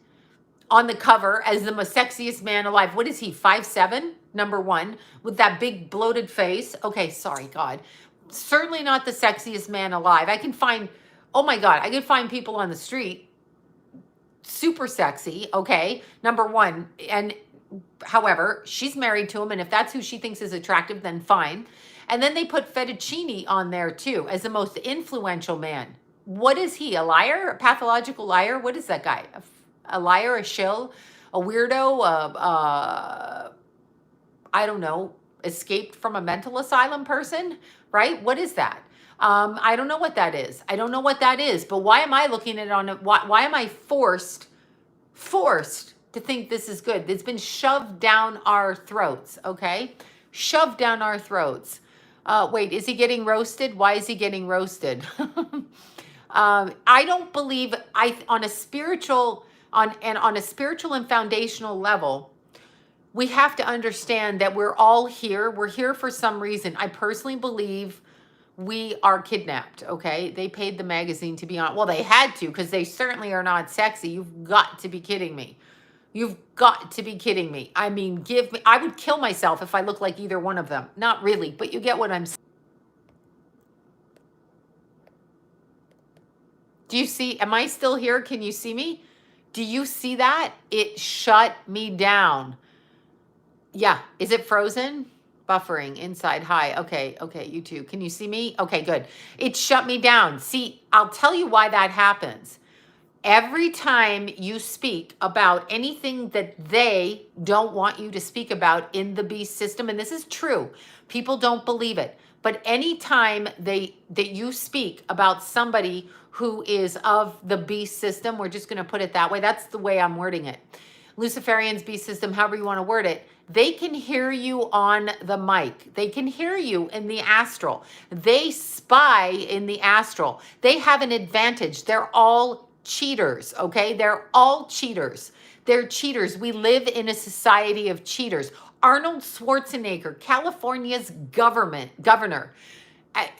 on the cover as the most sexiest man alive. What is he, 5'7", number one, with that big bloated face? Okay, sorry, God. Certainly not the sexiest man alive. I can find, oh my God, I can find people on the street super sexy, okay, number one. And however, she's married to him, and if that's who she thinks is attractive, then fine. And then they put Fettuccini on there too as the most influential man. What is he, a liar, a pathological liar? What is that guy? A liar, a shill, a weirdo, I don't know, escaped from a mental asylum person, right? What is that? I don't know what that is. I don't know what that is, but why am I looking at it on it? Why am I forced to think this is good? It's been shoved down our throats, okay? Shoved down our throats. Wait, is he getting roasted? Why is he getting roasted? I don't believe on a spiritual and foundational level, we have to understand that we're all here. We're here for some reason. I personally believe we are kidnapped, okay? They paid the magazine to be on. Well, they had to, because they certainly are not sexy. You've got to be kidding me. You've got to be kidding me. I mean, I would kill myself if I looked like either one of them. Not really, but you get what I'm saying. Do you see? Am I still here? Can you see me? Do you see that? It shut me down. Yeah. Is it frozen? Buffering inside. Hi. Okay. Okay. You too. Can you see me? Okay, good. It shut me down. See, I'll tell you why that happens. Every time you speak about anything that they don't want you to speak about in the beast system, and this is true, people don't believe it, but anytime that you speak about somebody who is of the beast system, we're just going to put it that way. That's the way I'm wording it. Luciferians, beast system, however you want to word it, they can hear you on the mic. They can hear you in the astral. They spy in the astral. They have an advantage. They're all cheaters, okay? They're all cheaters. They're cheaters. We live in a society of cheaters. Arnold Schwarzenegger, California's governor,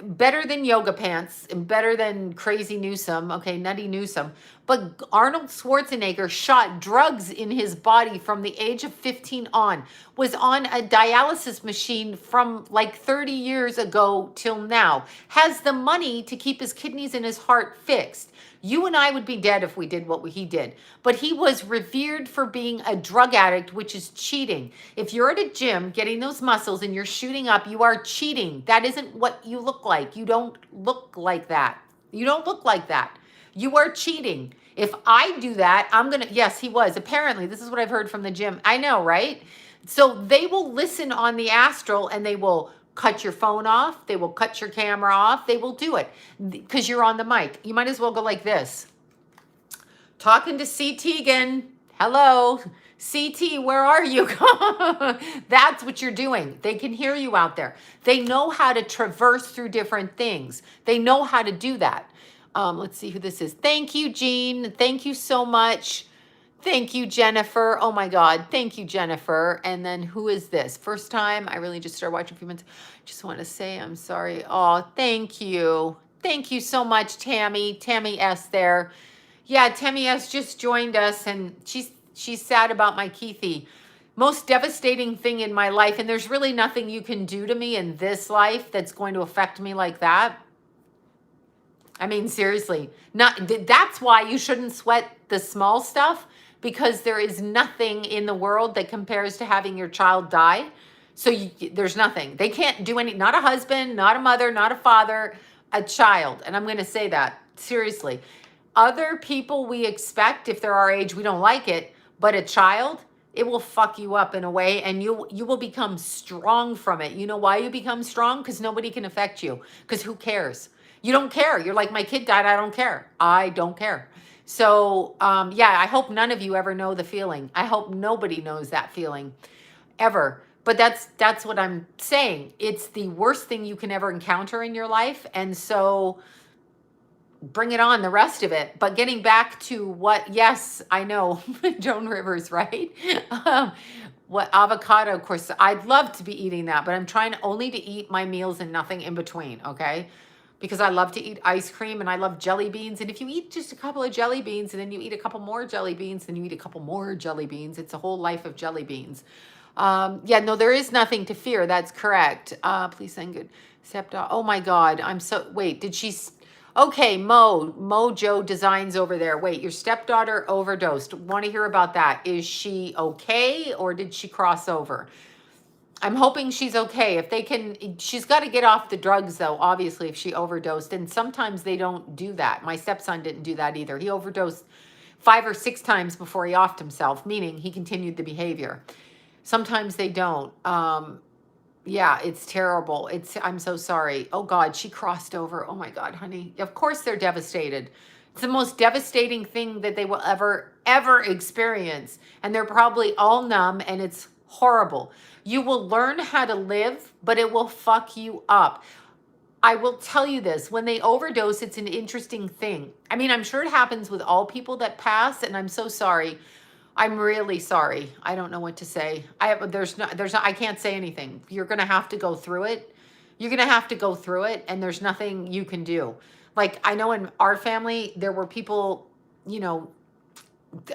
better than Yoga Pants and better than Crazy Newsom, okay, Nutty Newsom. But Arnold Schwarzenegger shot drugs in his body from the age of 15 on, was on a dialysis machine from like 30 years ago till now, has the money to keep his kidneys and his heart fixed. You and I would be dead if we did what he did. But he was revered for being a drug addict, which is cheating. If you're at a gym getting those muscles and you're shooting up, you are cheating. That isn't what you look like. You don't look like that. You don't look like that. You are cheating. If I do that, yes, he was. Apparently, this is what I've heard from the gym. I know, right? So they will listen on the astral and they will cut your phone off. They will cut your camera off. They will do it because you're on the mic. You might as well go like this. Talking to C. Tegan. Hello. CT, where are you? That's what you're doing. They can hear you out there. They know how to traverse through different things. They know how to do that. Let's see who this is. Thank you, Jean. Thank you so much. Thank you, Jennifer. Oh my God. Thank you, Jennifer. And then who is this? First time. I really just started watching a few minutes. Just want to say I'm sorry. Oh, thank you. Thank you so much, Tammy. Tammy S there. Yeah, Tammy S just joined us and she's sad about my Keithy. Most devastating thing in my life. And there's really nothing you can do to me in this life that's going to affect me like that. I mean, seriously, that's why you shouldn't sweat the small stuff. because there is nothing in the world that compares to having your child die. So there's nothing. They can't do any, not a husband, not a mother, not a father, a child. And I'm going to say that seriously. Other people we expect, if they're our age, we don't like it, but a child, it will fuck you up in a way, and you will become strong from it. You know why you become strong? Because nobody can affect you. Because who cares? You don't care. You're like, my kid died. I don't care. I don't care. So yeah, I hope none of you ever know the feeling. I hope nobody knows that feeling ever. But that's what I'm saying. It's the worst thing you can ever encounter in your life. And so bring it on, the rest of it. But getting back to what, yes, I know, Joan Rivers, right? What avocado, of course, I'd love to be eating that, but I'm trying only to eat my meals and nothing in between, okay? Because I love to eat ice cream and I love jelly beans. And if you eat just a couple of jelly beans and then you eat a couple more jelly beans, then you eat a couple more jelly beans. It's a whole life of jelly beans. Yeah, no, there is nothing to fear. That's correct. Please send good stepdaughter. Oh my God. I'm so, wait, did she, okay, Mojo Designs over there. Wait, your stepdaughter overdosed. Want to hear about that. Is she okay or did she cross over? I'm hoping she's okay. If they can, she's got to get off the drugs though, obviously, if she overdosed. And sometimes they don't do that. My stepson didn't do that either. He overdosed 5 or 6 times before he offed himself, meaning he continued the behavior. Sometimes they don't. Yeah, it's terrible. I'm so sorry. Oh God, she crossed over. Oh my God, honey. Of course they're devastated. It's the most devastating thing that they will ever experience. And they're probably all numb and it's horrible. You will learn how to live, but it will fuck you up. I will tell you this, when they overdose, it's an interesting thing. I mean, I'm sure it happens with all people that pass, and I'm so sorry. I'm really sorry. I don't know what to say. I can't say anything. You're going to have to go through it. You're going to have to go through it, and there's nothing you can do. Like, I know in our family, there were people, you know,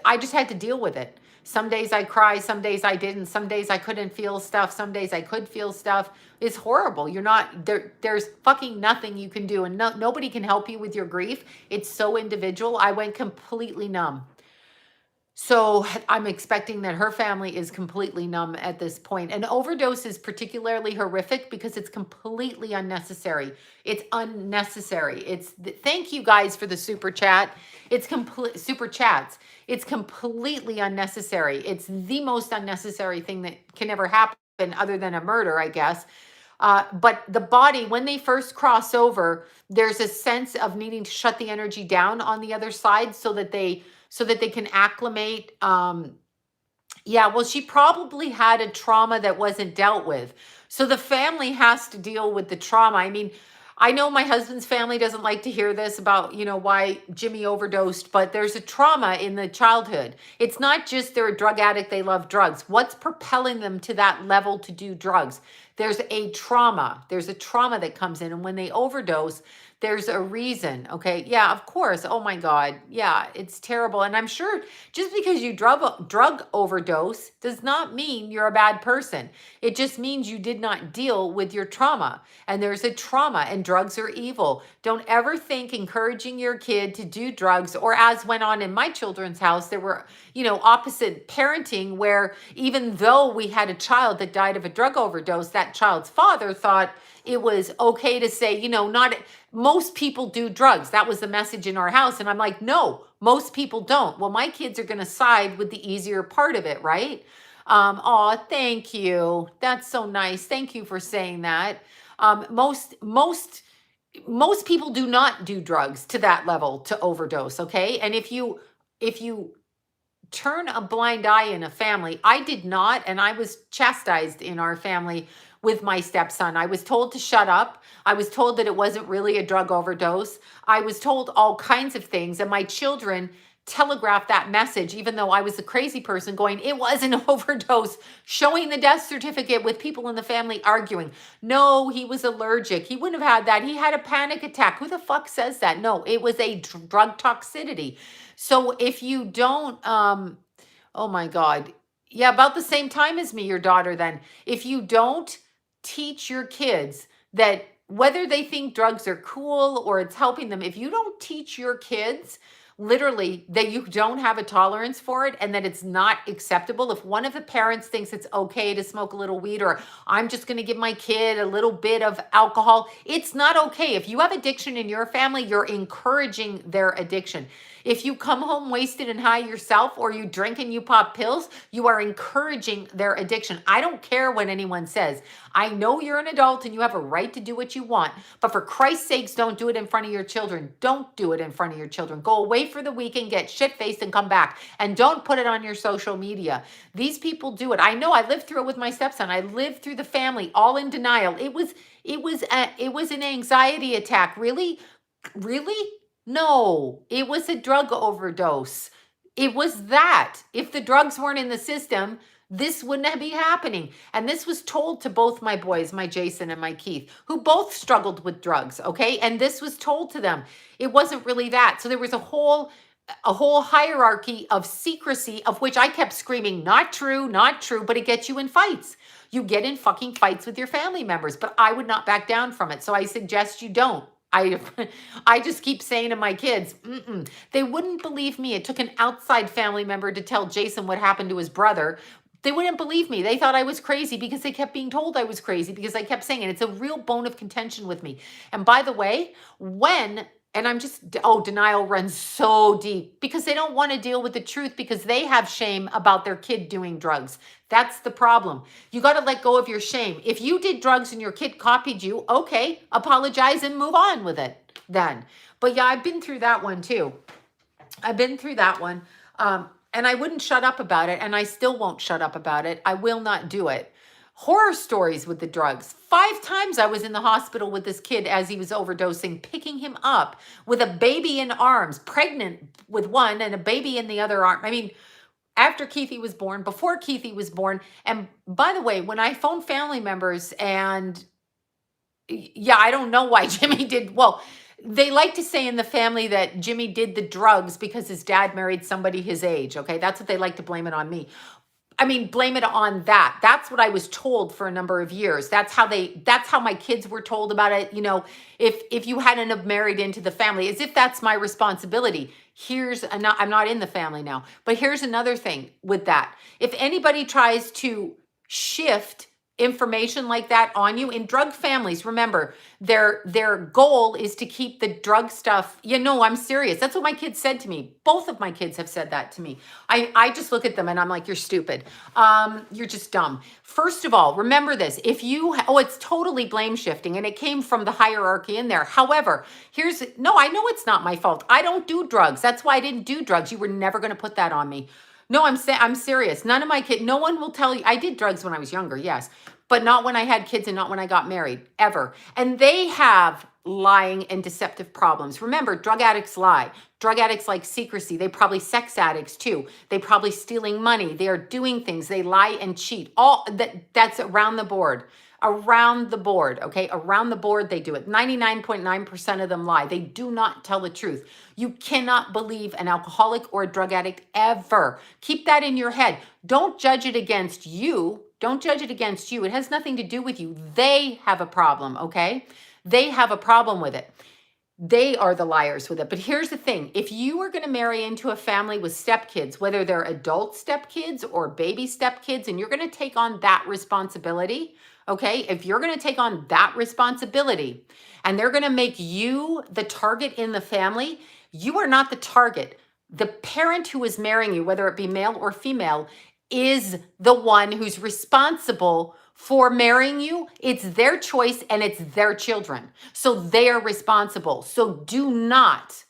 I just had to deal with it. Some days I cry, some days I didn't, some days I couldn't feel stuff, some days I could feel stuff. It's horrible. You're not, there's fucking nothing you can do, and nobody can help you with your grief. It's so individual. I went completely numb. So I'm expecting that her family is completely numb at this point. An overdose is particularly horrific because it's completely unnecessary. It's unnecessary. Thank you guys for the super chat. It's super chats. It's completely unnecessary. It's the most unnecessary thing that can ever happen other than a murder, I guess. But the body, when they first cross over, there's a sense of needing to shut the energy down on the other side so that they can acclimate. Yeah, well, she probably had a trauma that wasn't dealt with. So the family has to deal with the trauma. I mean, I know my husband's family doesn't like to hear this about, you know, why Jimmy overdosed, but there's a trauma in the childhood. It's not just they're a drug addict, they love drugs. What's propelling them to that level to do drugs? There's a trauma. There's a trauma that comes in. And when they overdose, there's a reason. Okay. Yeah, of course. Oh my God. Yeah, it's terrible. And I'm sure just because you drug overdose does not mean you're a bad person. It just means you did not deal with your trauma. And there's a trauma, and drugs are evil. Don't ever think encouraging your kid to do drugs, or as went on in my children's house, there were, you know, opposite parenting where even though we had a child that died of a drug overdose, that child's father thought it was okay to say, you know, not most people do drugs. That was the message in our house. And I'm like, no, most people don't. Well, my kids are going to side with the easier part of it, right? Oh, thank you. That's so nice. Thank you for saying that. Most people do not do drugs to that level to overdose. Okay. And if you turn a blind eye in a family, I did not, and I was chastised in our family with my stepson. I was told to shut up. I was told that it wasn't really a drug overdose. I was told all kinds of things, and my children telegraphed that message, even though I was the crazy person going, it was an overdose, showing the death certificate with people in the family arguing. No, he was allergic. He wouldn't have had that. He had a panic attack. Who the fuck says that? No, it was a drug toxicity. So if you don't, oh my God. Yeah, about the same time as me, your daughter then. If you don't teach your kids that whether they think drugs are cool or it's helping them, if you don't teach your kids literally that you don't have a tolerance for it and that it's not acceptable. If one of the parents thinks it's okay to smoke a little weed, or I'm just going to give my kid a little bit of alcohol, it's not okay. If you have addiction in your family, you're encouraging their addiction. If you come home wasted and high yourself, or you drink and you pop pills, you are encouraging their addiction. I don't care what anyone says. I know you're an adult and you have a right to do what you want, but for Christ's sakes, don't do it in front of your children. Don't do it in front of your children. Go away for the weekend, get shit-faced, and come back. And don't put it on your social media. These people do it. I know. I lived through it with my stepson. I lived through the family, all in denial. It was an anxiety attack. Really? Really? No, it was a drug overdose. It was that. If the drugs weren't in the system, this wouldn't be happening. And this was told to both my boys, my Jason and my Keith, who both struggled with drugs, okay? And this was told to them. It wasn't really that. So there was a whole hierarchy of secrecy, of which I kept screaming, not true, but it gets you in fights. You get in fucking fights with your family members, but I would not back down from it. So I suggest you don't. I just keep saying to my kids, they wouldn't believe me. It took an outside family member to tell Jason what happened to his brother. They wouldn't believe me. They thought I was crazy because they kept being told I was crazy because I kept saying it. It's a real bone of contention with me. And by the way, denial runs so deep because they don't want to deal with the truth because they have shame about their kid doing drugs. That's the problem. You got to let go of your shame. If you did drugs and your kid copied you, okay, apologize and move on with it then. But yeah, I've been through that one too. And I wouldn't shut up about it, and I still won't shut up about it. I will not do it. Horror stories with the drugs. 5 times I was in the hospital with this kid as he was overdosing, picking him up with a baby in arms, pregnant with one and a baby in the other arm. I mean, after Keithy was born, before Keithy was born. And by the way, when I phoned family members, and yeah, I don't know why Jimmy did, well, they like to say in the family that Jimmy did the drugs because his dad married somebody his age, okay? That's what they like to blame it on me. I mean, blame it on that. That's what I was told for a number of years. That's how my kids were told about it. You know, if you hadn't have married into the family, as if that's my responsibility. I'm not in the family now, but here's another thing with that. If anybody tries to shift information like that on you in drug families, remember their goal is to keep the drug stuff. I'm serious. That's what my kids said to me. Both of my kids have said that to me. I just look at them and I'm like, you're stupid. You're just dumb. First of all, remember this. It's totally blame shifting, and it came from the hierarchy in there. However, I know it's not my fault. I don't do drugs. That's why I didn't do drugs. You were never going to put that on me. No, I'm serious. None of my kids, no one will tell you. I did drugs when I was younger, yes, but not when I had kids and not when I got married, ever. And they have lying and deceptive problems. Remember, drug addicts lie. Drug addicts like secrecy. They probably sex addicts too. They probably stealing money. They are doing things. They lie and cheat. That's around the board. Around the board, okay? Around the board, they do it. 99.9% of them lie. They do not tell the truth. You cannot believe an alcoholic or a drug addict ever. Keep that in your head. Don't judge it against you. Don't judge it against you. It has nothing to do with you. They have a problem, okay? They have a problem with it. They are the liars with it. But here's the thing. If you are going to marry into a family with stepkids, whether they're adult stepkids or baby stepkids, and you're going to take on that responsibility, okay? If you're going to take on that responsibility and they're going to make you the target in the family, you are not the target. The parent who is marrying you, whether it be male or female, is the one who's responsible for marrying you. It's their choice and it's their children. So they are responsible. So do not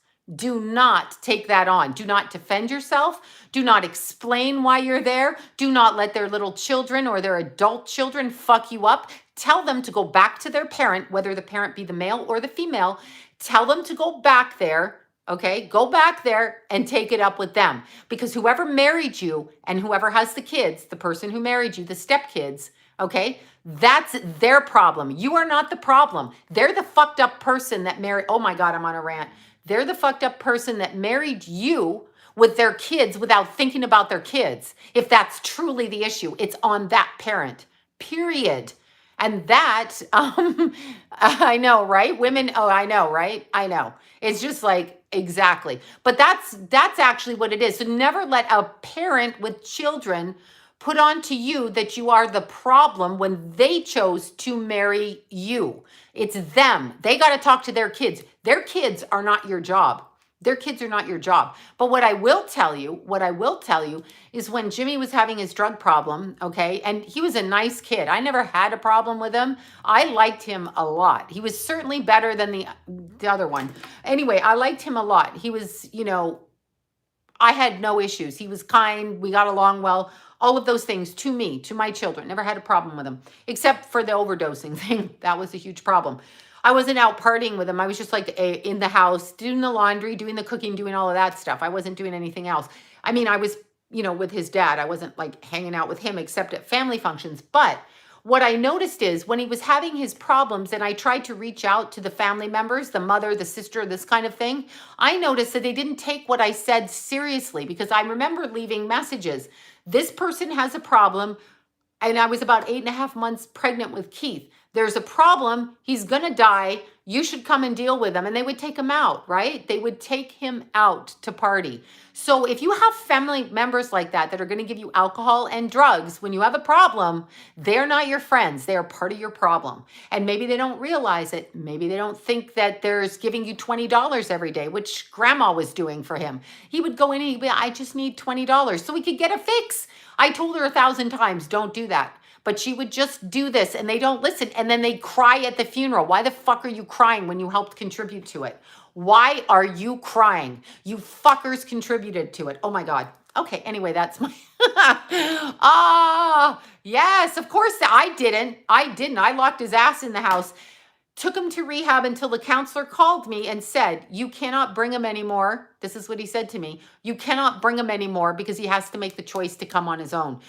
take that on. Do not defend yourself. Do not explain why you're there. Do not let their little children or their adult children fuck you up. Tell them to go back to their parent, whether the parent be the male or the female. Tell them to go back there. Okay, go back there and take it up with them, because whoever married you and whoever has the kids, the person who married you, the stepkids, okay, that's their problem. You are not the problem. They're the fucked up person that married. Oh my God, I'm on a rant. They're the fucked up person that married you with their kids without thinking about their kids. If that's truly the issue, it's on that parent, period. And that, I know, right? Women, oh, I know, right? I know. It's just like, exactly. But that's actually what it is. So never let a parent with children put on to you that you are the problem when they chose to marry you. It's them. They got to talk to their kids. Their kids are not your job. Their kids are not your job. But what I will tell you is when Jimmy was having his drug problem, okay, and he was a nice kid. I never had a problem with him. I liked him a lot. He was certainly better than the other one. Anyway, I liked him a lot. He was, I had no issues. He was kind. We got along well. All of those things to me, to my children. Never had a problem with him, except for the overdosing thing. That was a huge problem. I wasn't out partying with him. I was just like in the house, doing the laundry, doing the cooking, doing all of that stuff. I wasn't doing anything else. I mean, I was, with his dad. I wasn't like hanging out with him except at family functions. But what I noticed is when he was having his problems and I tried to reach out to the family members, the mother, the sister, this kind of thing, I noticed that they didn't take what I said seriously because I remember leaving messages. This person has a problem. And I was about 8.5 months pregnant with Keith. There's a problem. He's going to die. You should come and deal with him. And they would take him out, right? They would take him out to party. So if you have family members like that are going to give you alcohol and drugs, when you have a problem, they're not your friends. They are part of your problem. And maybe they don't realize it. Maybe they don't think that there's giving you $20 every day, which grandma was doing for him. He would go in and he'd be, I just need $20 so we could get a fix. I told her 1,000 times, don't do that. But she would just do this and they don't listen. And then they cry at the funeral. Why the fuck are you crying when you helped contribute to it? Why are you crying? You fuckers contributed to it. Oh my God. Okay, anyway, that's my... yes, of course I didn't. I locked his ass in the house. Took him to rehab until the counselor called me and said, you cannot bring him anymore. This is what he said to me. You cannot bring him anymore because he has to make the choice to come on his own.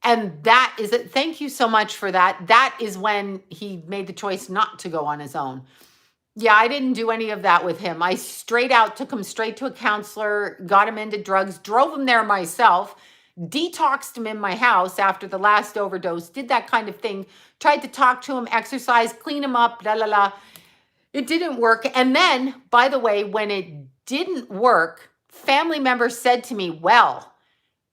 And that is it. Thank you so much for that. That is when he made the choice not to go on his own. Yeah, I didn't do any of that with him. I straight out took him straight to a counselor, got him into drugs, drove him there myself, detoxed him in my house after the last overdose, did that kind of thing, tried to talk to him, exercise, clean him up, la, la, la. It didn't work. And then, by the way, when it didn't work, family members said to me, well,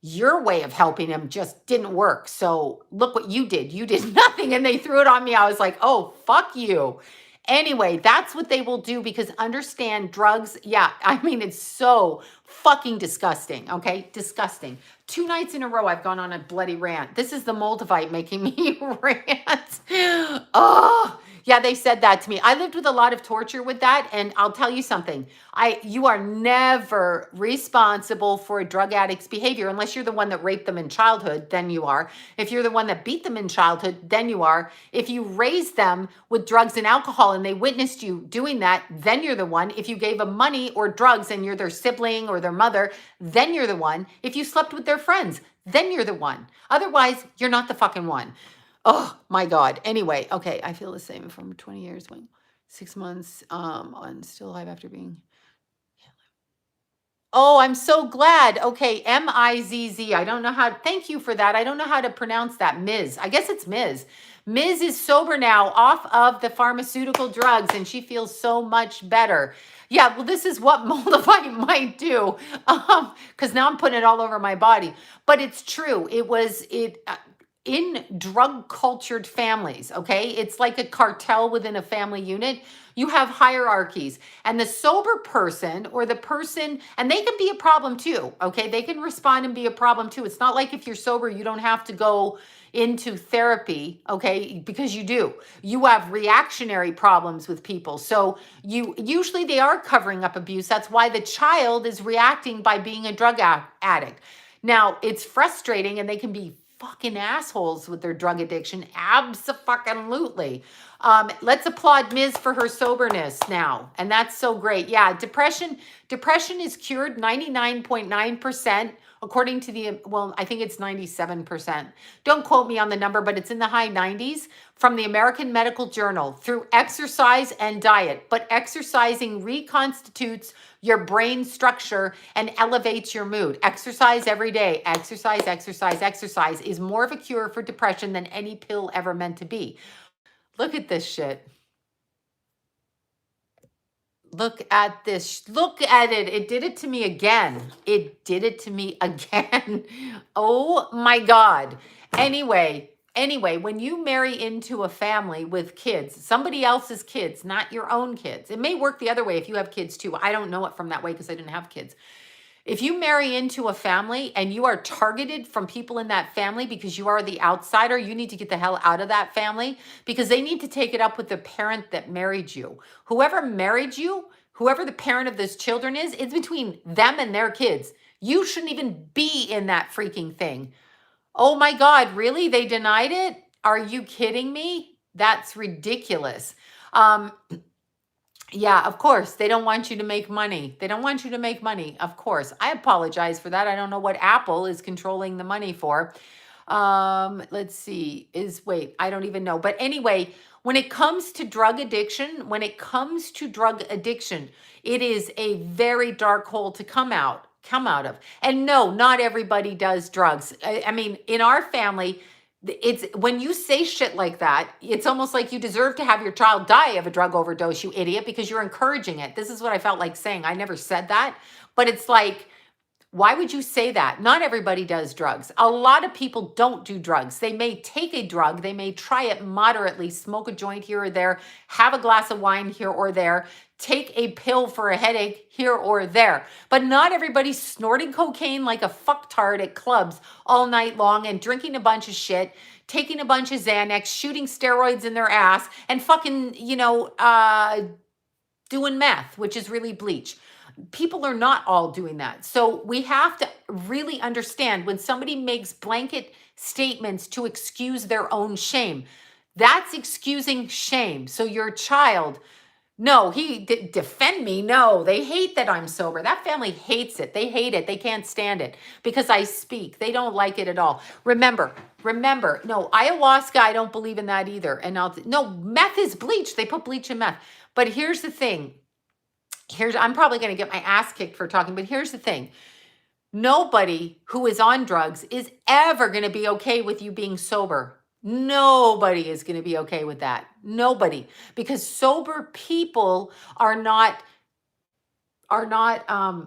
your way of helping him just didn't work. So look what you did. You did nothing. And they threw it on me. I was like, oh, fuck you. Anyway, that's what they will do because understand drugs. Yeah, I mean, it's so fucking disgusting. Okay, disgusting. 2 nights in a row, I've gone on a bloody rant. This is the Moldavite making me rant. Oh, yeah, they said that to me. I lived with a lot of torture with that. And I'll tell you something. You are never responsible for a drug addict's behavior unless you're the one that raped them in childhood, then you are. If you're the one that beat them in childhood, then you are. If you raised them with drugs and alcohol and they witnessed you doing that, then you're the one. If you gave them money or drugs and you're their sibling or their mother, then you're the one. If you slept with their friends, then you're the one. Otherwise, you're not the fucking one. Oh my God. Anyway, okay. I feel the same from 20 years, 6 months, on still alive after being. Oh, I'm so glad. Okay, Mizz. I don't know how. Thank you for that. I don't know how to pronounce that. Ms. I guess it's Ms. Ms. is sober now, off of the pharmaceutical drugs, and she feels so much better. Yeah, well, this is what Moldavite might do, because now I'm putting it all over my body. But it's true. In drug-cultured families, okay? It's like a cartel within a family unit. You have hierarchies. And the sober person or the person, and they can be a problem too, okay? They can respond and be a problem too. It's not like if you're sober, you don't have to go into therapy, okay? Because you do. You have reactionary problems with people. So usually they are covering up abuse. That's why the child is reacting by being a drug addict. Now, it's frustrating and they can be fucking assholes with their drug addiction. Abso-fucking-lutely. Let's applaud Ms. for her soberness now. And that's so great. Yeah, depression is cured 99.9%. According to I think it's 97%. Don't quote me on the number, but it's in the high 90s from the American Medical Journal through exercise and diet. But exercising reconstitutes your brain structure and elevates your mood. Exercise every day. Exercise is more of a cure for depression than any pill ever meant to be. Look at this shit. Look at this. Look at it. It did it to me again. It did it to me again. Oh my God. Anyway, when you marry into a family with kids, somebody else's kids, not your own kids, it may work the other way if you have kids too. I don't know it from that way because I didn't have kids. If you marry into a family and you are targeted from people in that family because you are the outsider, you need to get the hell out of that family because they need to take it up with the parent that married you. Whoever married you, whoever the parent of those children is, it's between them and their kids. You shouldn't even be in that freaking thing. Oh my God, really? They denied it? Are you kidding me? That's ridiculous. Yeah, of course. They don't want you to make money. They don't want you to make money. Of course. I apologize for that. I don't know what Apple is controlling the money for. Let's see. Wait, I don't even know. But anyway, when it comes to drug addiction, it is a very dark hole to come out of. And no, not everybody does drugs. I mean, in our family, it's when you say shit like that, it's almost like you deserve to have your child die of a drug overdose, you idiot, because you're encouraging it. This is what I felt like saying. I never said that, but it's like, why would you say that? Not everybody does drugs. A lot of people don't do drugs. They may take a drug, they may try it moderately, smoke a joint here or there, have a glass of wine here or there, take a pill for a headache here or there. But not everybody's snorting cocaine like a fucktard at clubs all night long and drinking a bunch of shit, taking a bunch of Xanax, shooting steroids in their ass, and fucking, doing meth, which is really bleach. People are not all doing that. So we have to really understand when somebody makes blanket statements to excuse their own shame, that's excusing shame. So your child, no, defend me. No, they hate that I'm sober. That family hates it. They hate it. They can't stand it because I speak. They don't like it at all. Remember, no, ayahuasca, I don't believe in that either. And no, meth is bleach. They put bleach in meth. But here's the thing. I'm probably going to get my ass kicked for talking, but here's the thing. Nobody who is on drugs is ever going to be okay with you being sober. Nobody is going to be okay with that. Nobody. Because sober people are not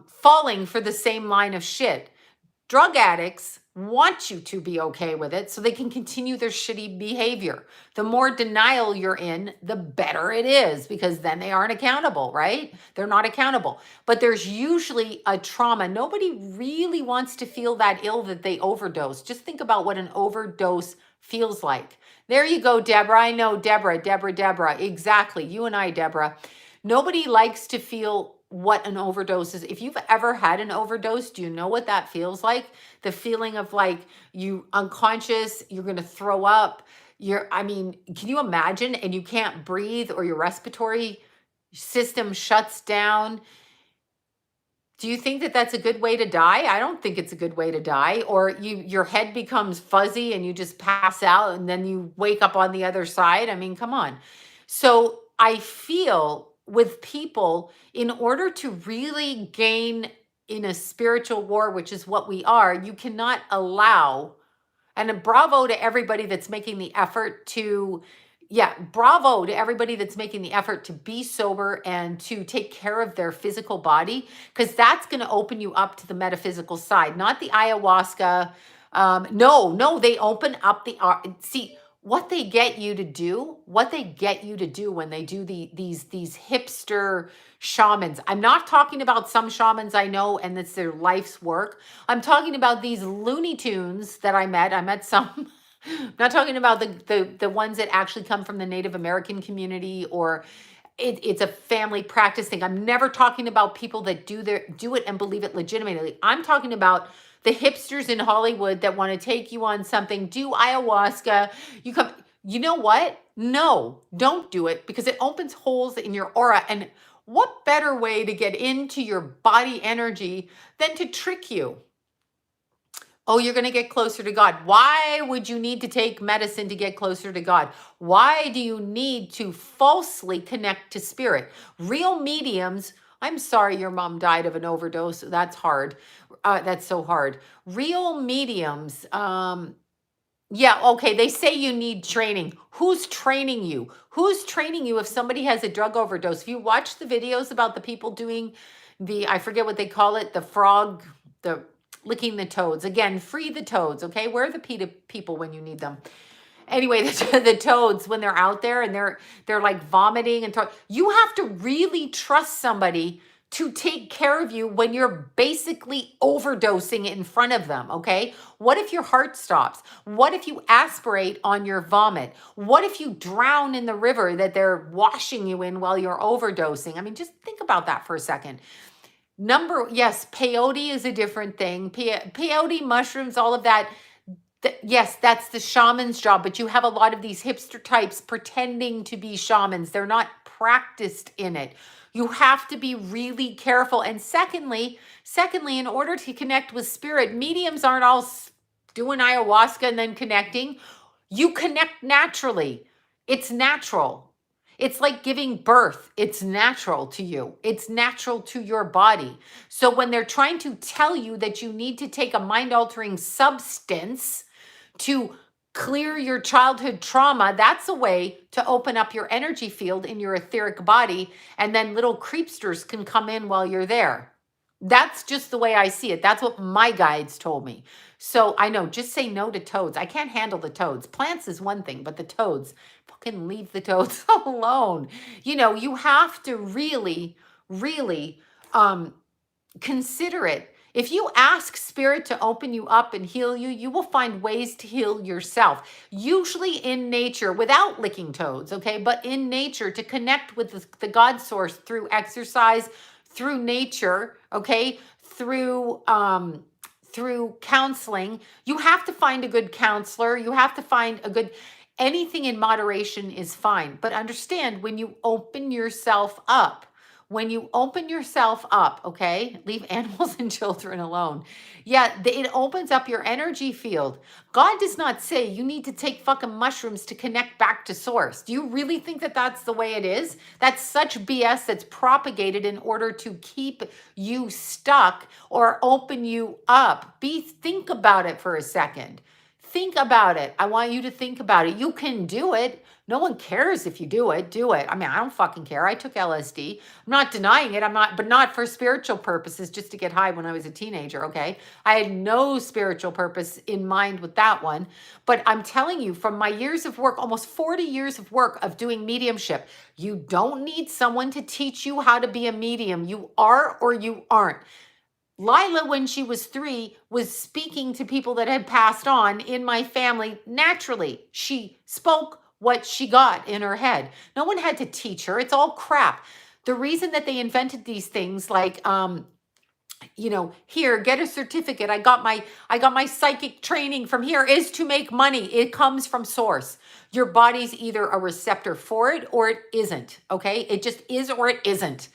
falling for the same line of shit. Drug addicts want you to be okay with it so they can continue their shitty behavior. The more denial you're in, the better it is because then they aren't accountable, right? They're not accountable. But there's usually a trauma. Nobody really wants to feel that ill that they overdose. Just think about what an overdose feels like. There you go, Deborah. I know, Deborah. Exactly. You and I, Deborah. Nobody likes to feel what an overdose is. If you've ever had an overdose, do you know what that feels like? The feeling of like you unconscious, you're going to throw up. Can you imagine? And you can't breathe or your respiratory system shuts down. Do you think that that's a good way to die? I don't think it's a good way to die. Or your head becomes fuzzy and you just pass out and then you wake up on the other side. I mean, come on. So I feel with people, in order to really gain in a spiritual war, which is what we are, you cannot allow, and bravo to everybody that's making the effort to be sober and to take care of their physical body, because that's going to open you up to the metaphysical side, not the ayahuasca. No, they open up see, what they get you to do when they do these hipster shamans. I'm not talking about some shamans I know and it's their life's work. I'm talking about these Looney Tunes that I met some. I'm not talking about the ones that actually come from the Native American community or it's a family practice thing. I'm never talking about people that do it and believe it legitimately. I'm talking about the hipsters in Hollywood that want to take you on something, do ayahuasca. You know what? No, don't do it because it opens holes in your aura. And what better way to get into your body energy than to trick you? Oh, you're going to get closer to God. Why would you need to take medicine to get closer to God? Why do you need to falsely connect to spirit? Real mediums, I'm sorry your mom died of an overdose. That's hard. That's so hard. Real mediums, Yeah, okay. They say you need training. Who's training you? Who's training you if somebody has a drug overdose? If you watch the videos about the people doing I forget what they call it, the frog, the licking the toads. Again, free the toads, okay? Where are the people when you need them? Anyway, the toads when they're out there and they're like vomiting and you have to really trust somebody to take care of you when you're basically overdosing in front of them, okay? What if your heart stops? What if you aspirate on your vomit? What if you drown in the river that they're washing you in while you're overdosing? I mean, just think about that for a second. Yes, peyote is a different thing. Peyote, mushrooms, all of that. Yes, that's the shaman's job, but you have a lot of these hipster types pretending to be shamans. They're not practiced in it. You have to be really careful. And secondly, in order to connect with spirit, mediums aren't all doing ayahuasca and then connecting. You connect naturally. It's natural. It's like giving birth. It's natural to you. It's natural to your body. So when they're trying to tell you that you need to take a mind-altering substance to clear your childhood trauma, that's a way to open up your energy field in your etheric body, and then little creepsters can come in while you're there. That's just the way I see it. That's what my guides told me. So I know, just say no to toads. I can't handle the toads. Plants is one thing, but the toads, fucking leave the toads alone. You have to really, really consider it. If you ask spirit to open you up and heal you, you will find ways to heal yourself. Usually in nature, without licking toads, okay? But in nature, to connect with the God source through exercise, through nature, okay? Through counseling. You have to find a good counselor. You have to find anything in moderation is fine. But understand, when you open yourself up, okay, leave animals and children alone. Yeah, it opens up your energy field. God does not say you need to take fucking mushrooms to connect back to source. Do you really think that that's the way it is? That's such BS that's propagated in order to keep you stuck or open you up. Think about it for a second. Think about it. I want you to think about it. You can do it. No one cares if you do it. Do it. I mean, I don't fucking care. I took LSD. I'm not denying it. But not for spiritual purposes, just to get high when I was a teenager, okay? I had no spiritual purpose in mind with that one. But I'm telling you, from my years of work, almost 40 years of work of doing mediumship, you don't need someone to teach you how to be a medium. You are or you aren't. Lila, when she was 3, was speaking to people that had passed on in my family naturally. She spoke what she got in her head. No one had to teach her. It's all crap. The reason that they invented these things like here, get a certificate. I got my psychic training from here is to make money. It comes from source. Your body's either a receptor for it or it isn't, okay? It just is or it isn't.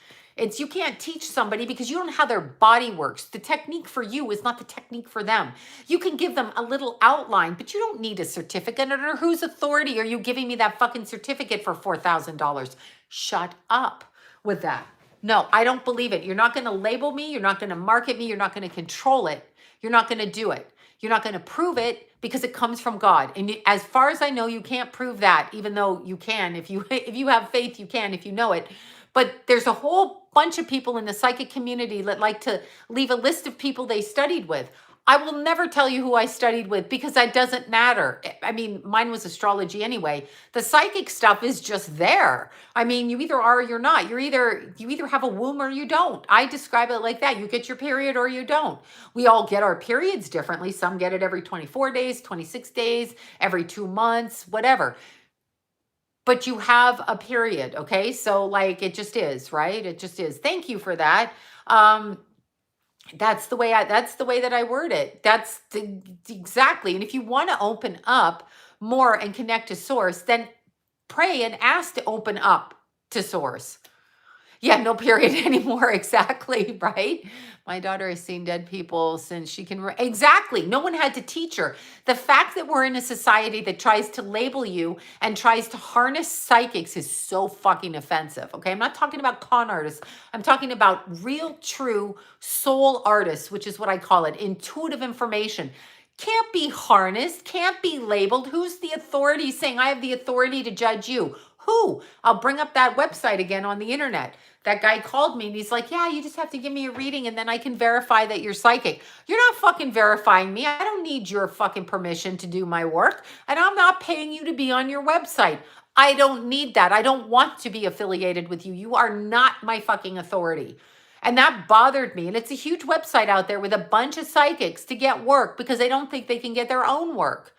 You can't teach somebody because you don't know how their body works. The technique for you is not the technique for them. You can give them a little outline, but you don't need a certificate. Under whose authority are you giving me that fucking certificate for $4,000? Shut up with that. No, I don't believe it. You're not going to label me. You're not going to market me. You're not going to control it. You're not going to do it. You're not going to prove it because it comes from God. And as far as I know, you can't prove that, even though you can. If you have faith, you can, if you know it. But there's a whole bunch of people in the psychic community that like to leave a list of people they studied with. I will never tell you who I studied with because that doesn't matter. I mean, mine was astrology anyway. The psychic stuff is just there. I mean, you either are or you're not. You either have a womb or you don't. I describe it like that. You get your period or you don't. We all get our periods differently. Some get it every 24 days, 26 days, every 2 months, whatever. But you have a period, okay? So like it just is, right? It just is. Thank you for that. That's the way that I word it. That's exactly. And if you want to open up more and connect to source, then pray and ask to open up to source. Yeah, no period anymore. Exactly, right? My daughter has seen dead people since she can. Exactly. No one had to teach her. The fact that we're in a society that tries to label you and tries to harness psychics is so fucking offensive. Okay. I'm not talking about con artists. I'm talking about real, true soul artists, which is what I call it. Intuitive information. can't be harnessed, can't be labeled. Who's the authority saying I have the authority to judge you? Who? I'll bring up that website again on the internet. That guy called me and he's like, yeah, you just have to give me a reading and then I can verify that you're psychic. You're not fucking verifying me. I don't need your fucking permission to do my work. And I'm not paying you to be on your website. I don't need that. I don't want to be affiliated with you. You are not my fucking authority. And that bothered me. And it's a huge website out there with a bunch of psychics to get work because they don't think they can get their own work.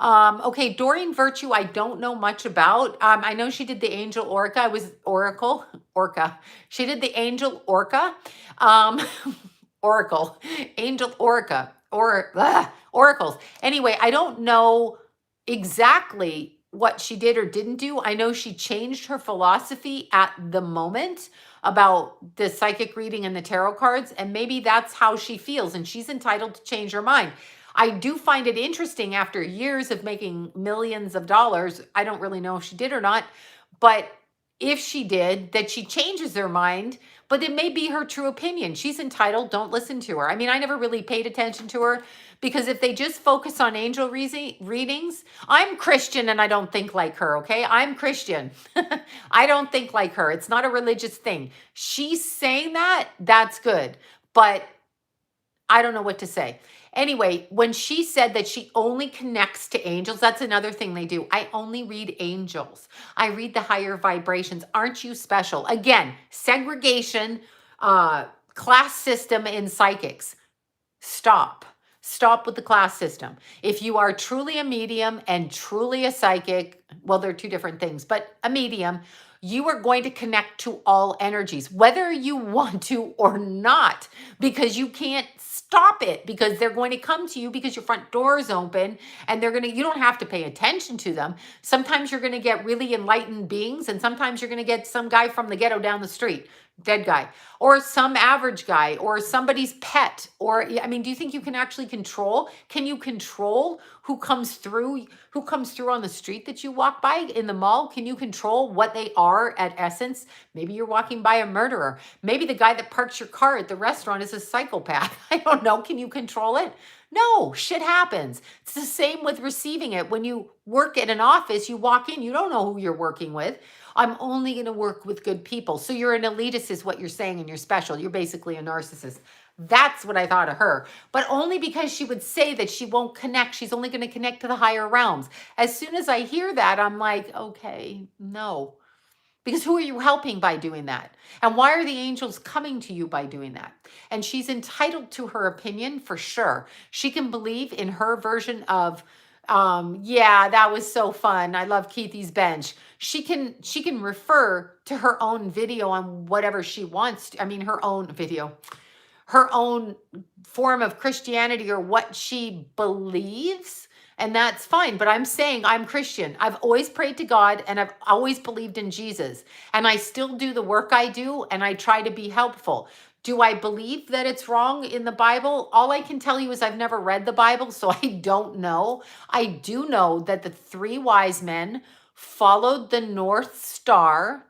Okay, Dorian Virtue, I don't know much about. I know she did the Angel Orca. I was Oracle, Orca. She did the Angel Orca. Oracle, Angel Orca, Oracles. Anyway, I don't know exactly what she did or didn't do. I know she changed her philosophy at the moment about the psychic reading and the tarot cards, and maybe that's how she feels, and she's entitled to change her mind. I do find it interesting after years of making millions of dollars. I don't really know if she did or not, but if she did, that she changes her mind, but it may be her true opinion. She's entitled. Don't listen to her. I mean, I never really paid attention to her because if they just focus on angel readings, I'm Christian and I don't think like her, okay? I'm Christian. I don't think like her. It's not a religious thing. She's saying that, that's good, but I don't know what to say. Anyway, when she said that she only connects to angels, that's another thing they do. I only read angels. I read the higher vibrations. Aren't you special? Again, segregation, class system in psychics. Stop. Stop with the class system. If you are truly a medium and truly a psychic, well, they're two different things, but a medium, you are going to connect to all energies, whether you want to or not, because you can't stop it, because they're going to come to you because your front door is open and you don't have to pay attention to them. Sometimes you're going to get really enlightened beings, and sometimes you're going to get some guy from the ghetto down the street, dead guy, or some average guy, or somebody's pet, or, I mean, do you think you can actually control? Can you control who comes through on the street that you walk by in the mall? Can you control what they are at essence? Maybe you're walking by a murderer. Maybe the guy that parks your car at the restaurant is a psychopath. I don't know. Can you control it? No, shit happens. It's the same with receiving it. When you work at an office, you walk in, you don't know who you're working with. I'm only going to work with good people. So you're an elitist is what you're saying, and you're special. You're basically a narcissist. That's what I thought of her. But only because she would say that she won't connect. She's only going to connect to the higher realms. As soon as I hear that, I'm like, okay, no. Because who are you helping by doing that? And why are the angels coming to you by doing that? And she's entitled to her opinion for sure. She can believe in her version of, yeah, that was so fun. I love Keithy's bench. She can refer to her own video on whatever she wants to. I mean, her own video, her own form of Christianity or what she believes. And that's fine. But I'm saying I'm Christian. I've always prayed to God and I've always believed in Jesus. And I still do the work I do and I try to be helpful. Do I believe that it's wrong in the Bible? All I can tell you is I've never read the Bible, so I don't know. I do know that the three wise men followed the North Star,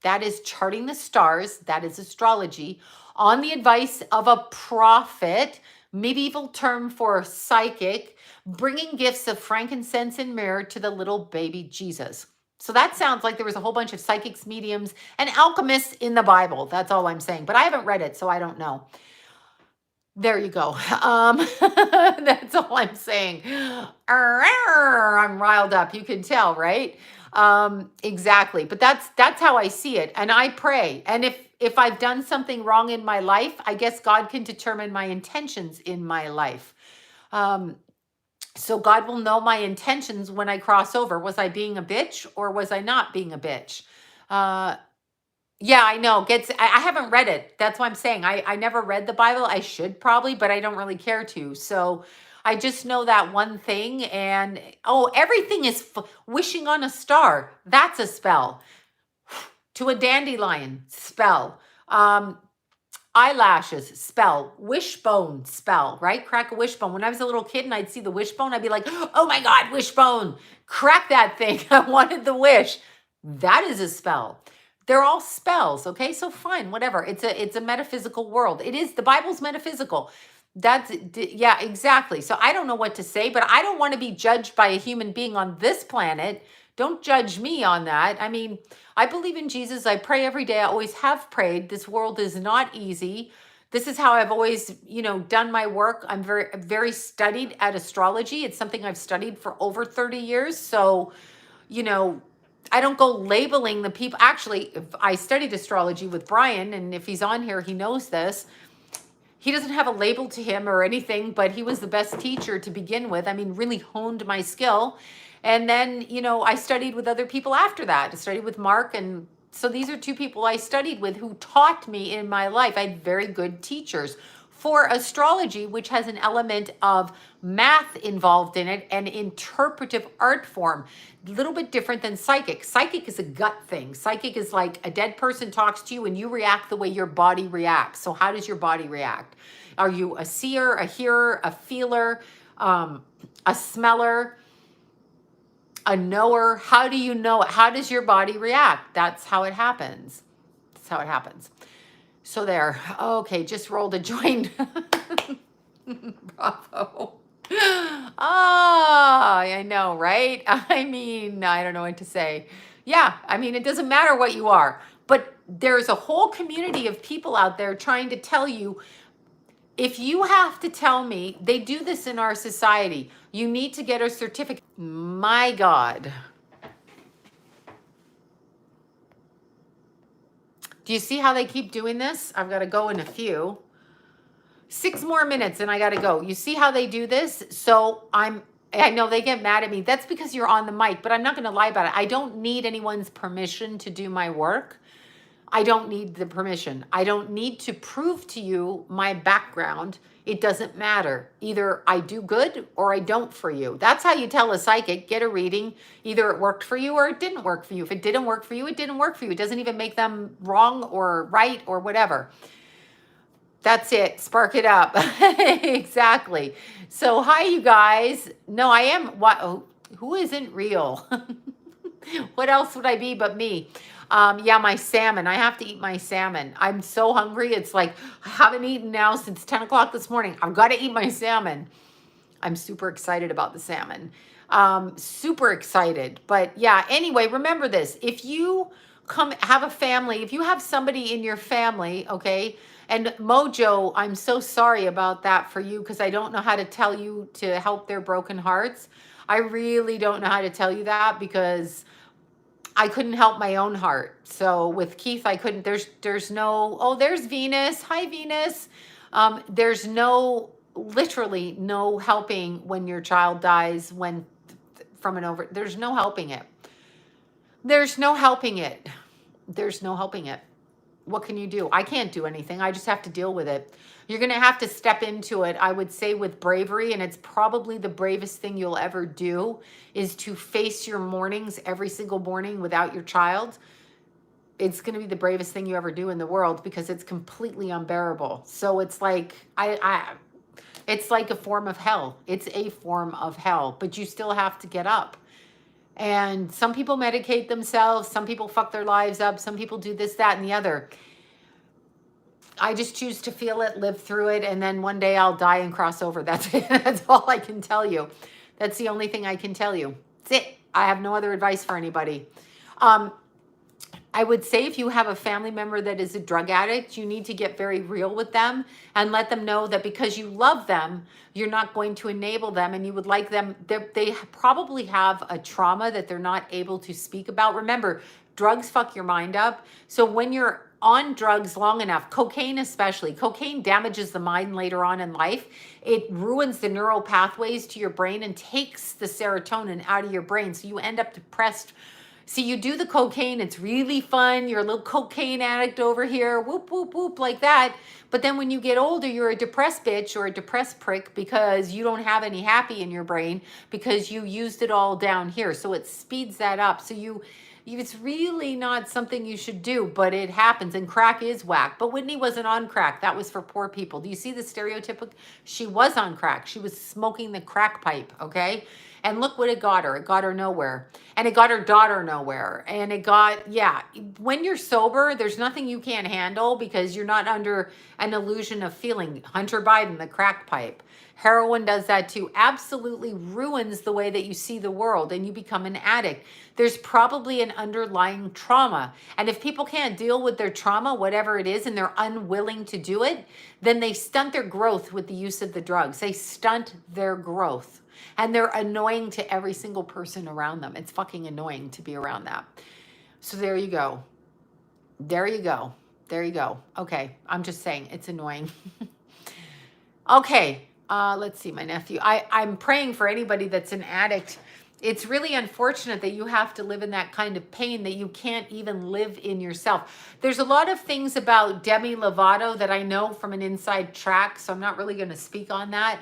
that is charting the stars, that is astrology, on the advice of a prophet, medieval term for psychic, bringing gifts of frankincense and myrrh to the little baby Jesus. So that sounds like there was a whole bunch of psychics, mediums, and alchemists in the Bible. That's all I'm saying. But I haven't read it, so I don't know. There you go. That's all I'm saying. I'm riled up. You can tell, right? Exactly. But that's how I see it. And I pray. And if I've done something wrong in my life, I guess God can determine my intentions in my life. So God will know my intentions when I cross over. Was I being a bitch or was I not being a bitch? Yeah, I know. I haven't read it. That's why I'm saying I never read the Bible. I should probably, but I don't really care to. So I just know that one thing. And everything is wishing on a star. That's a spell. To a dandelion, spell. Eyelashes, spell. Wishbone, spell, right? Crack a wishbone. When I was a little kid and I'd see the wishbone, I'd be like, oh my God, wishbone. Crack that thing. I wanted the wish. That is a spell. They're all spells, okay? So fine, whatever. It's a metaphysical world. It is, the Bible's metaphysical. Yeah, exactly. So I don't know what to say, but I don't want to be judged by a human being on this planet. Don't judge me on that. I mean, I believe in Jesus. I pray every day. I always have prayed. This world is not easy. This is how I've always, done my work. I'm very studied at astrology. It's something I've studied for over 30 years. So, you know, I don't go labeling the people. Actually, if I studied astrology with Brian, and if he's on here, he knows this. He doesn't have a label to him or anything, but he was the best teacher to begin with. I mean, really honed my skill. And then, I studied with other people after that. I studied with Mark. And so these are two people I studied with who taught me in my life. I had very good teachers for astrology, which has an element of math involved in it and interpretive art form. A little bit different than psychic. Psychic is a gut thing. Psychic is like a dead person talks to you and you react the way your body reacts. So how does your body react? Are you a seer, a hearer, a feeler, a smeller, a knower? How do you know it? How does your body react? That's how it happens. That's how it happens. So there. Okay, just rolled a joint. Bravo. Ah, I know, right? I mean, I don't know what to say. Yeah, I mean, it doesn't matter what you are, but there's a whole community of people out there trying to tell you, if you have to tell me, they do this in our society, you need to get a certificate. My God. Do you see how they keep doing this? I've got to go in a few. 6 more minutes and I got to go. You see how they do this? So I know they get mad at me. That's because you're on the mic, but I'm not going to lie about it. I don't need anyone's permission to do my work. I don't need the permission. I don't need to prove to you my background. It doesn't matter. Either I do good or I don't for you. That's how you tell a psychic, get a reading. Either it worked for you or it didn't work for you. If it didn't work for you, it didn't work for you. It doesn't even make them wrong or right or whatever. That's it. Spark it up. Exactly. So hi, you guys. No, I am. What? Who isn't real? What else would I be but me? Yeah, my salmon. I have to eat my salmon. I'm so hungry. It's like, I haven't eaten now since 10 o'clock this morning. I've got to eat my salmon. I'm super excited about the salmon. Super excited. But yeah, anyway, remember this. If you have a family, if you have somebody in your family, okay, and Mojo, I'm so sorry about that for you because I don't know how to tell you to help their broken hearts. I really don't know how to tell you that because I couldn't help my own heart. So with Keith, I couldn't. There's no. Oh, there's Venus. Hi, Venus. There's literally no helping when your child dies from an over. There's no helping it. There's no helping it. There's no helping it. What can you do? I can't do anything. I just have to deal with it. You're going to have to step into it, I would say, with bravery. And it's probably the bravest thing you'll ever do is to face your mornings every single morning without your child. It's going to be the bravest thing you ever do in the world because it's completely unbearable. So it's like, it's like a form of hell. It's a form of hell, but you still have to get up. And some people medicate themselves. Some people fuck their lives up. Some people do this, that, and the other. I just choose to feel it, live through it, and then one day I'll die and cross over. That's it. That's all I can tell you. That's the only thing I can tell you. That's it. I have no other advice for anybody. I would say if you have a family member that is a drug addict, you need to get very real with them and let them know that because you love them, you're not going to enable them and you would like them. They probably have a trauma that they're not able to speak about. Remember, drugs fuck your mind up. So when you're on drugs long enough, cocaine especially, cocaine damages the mind later on in life. It ruins the neural pathways to your brain and takes the serotonin out of your brain. So you end up depressed. See, you do the cocaine, it's really fun. You're a little cocaine addict over here, whoop, whoop, whoop, like that. But then when you get older, you're a depressed bitch or a depressed prick because you don't have any happy in your brain because you used it all down here. So it speeds that up. So it's really not something you should do, but it happens. And crack is whack. But Whitney wasn't on crack. That was for poor people. Do you see the stereotypical? She was on crack. She was smoking the crack pipe, okay? And look what it got her. It got her nowhere. And it got her daughter nowhere. And it got, yeah, when you're sober, there's nothing you can't handle because you're not under an illusion of feeling. Hunter Biden, the crack pipe. Heroin does that too. Absolutely ruins the way that you see the world and you become an addict. There's probably an underlying trauma. And if people can't deal with their trauma, whatever it is, and they're unwilling to do it, then they stunt their growth with the use of the drugs. They stunt their growth. And they're annoying to every single person around them. It's fucking annoying to be around that. So there you go. There you go. There you go. Okay. I'm just saying it's annoying. Okay. Let's see, my nephew. I'm praying for anybody that's an addict. It's really unfortunate that you have to live in that kind of pain that you can't even live in yourself. There's a lot of things about Demi Lovato that I know from an inside track, so I'm not really going to speak on that.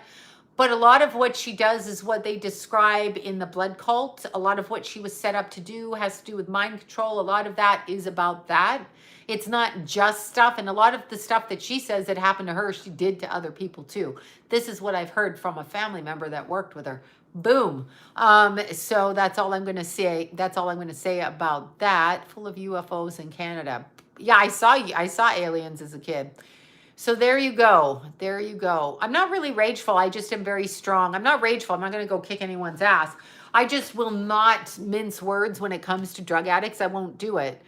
But a lot of what she does is what they describe in the blood cult. A lot of what she was set up to do has to do with mind control. A lot of that is about that. It's not just stuff. And a lot of the stuff that she says that happened to her, she did to other people too. This is what I've heard from a family member that worked with her. Boom. So that's all I'm going to say. That's all I'm going to say about that. Full of UFOs in Canada. Yeah, I saw aliens as a kid. So there you go. There you go. I'm not really rageful. I just am very strong. I'm not rageful. I'm not going to go kick anyone's ass. I just will not mince words when it comes to drug addicts. I won't do it.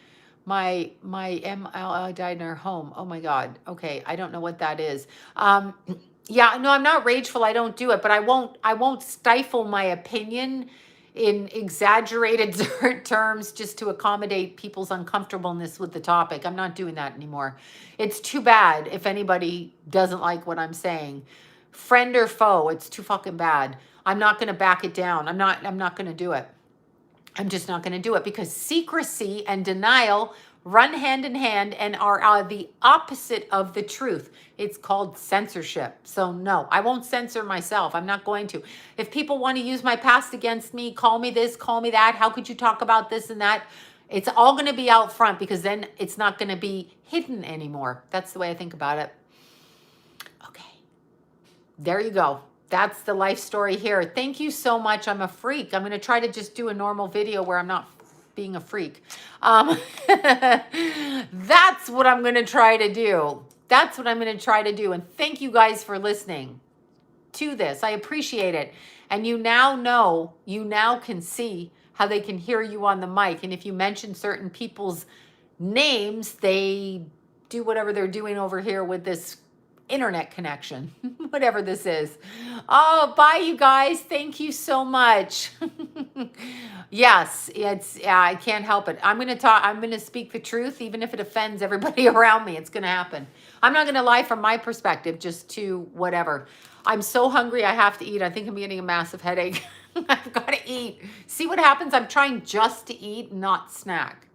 My MLL died in her home. Oh my God. Okay. I don't know what that is. Yeah, no, I'm not rageful. I don't do it, but I won't stifle my opinion in exaggerated terms just to accommodate people's uncomfortableness with the topic. I'm not doing that anymore. It's too bad if anybody doesn't like what I'm saying. Friend or foe, it's too fucking bad. I'm not going to back it down. I'm not going to do it. I'm just not going to do it because secrecy and denial run hand in hand and are the opposite of the truth. It's called censorship. So no, I won't censor myself. I'm not going to. If people want to use my past against me, call me this, call me that. How could you talk about this and that? It's all going to be out front because then it's not going to be hidden anymore. That's the way I think about it. Okay. There you go. That's the life story here. Thank you so much. I'm a freak. I'm going to try to just do a normal video where I'm not being a freak. That's what I'm going to try to do. That's what I'm going to try to do. And thank you guys for listening to this. I appreciate it. And you now know, you now can see how they can hear you on the mic. And if you mention certain people's names, they do whatever they're doing over here with this internet connection, whatever this is. Oh, bye you guys. Thank you so much. Yes, I can't help it. I'm going to speak the truth, even if it offends everybody around me. It's going to happen. I'm not going to lie from my perspective, just to whatever. I'm so hungry. I have to eat. I think I'm getting a massive headache. I've got to eat. See what happens? I'm trying just to eat, not snack.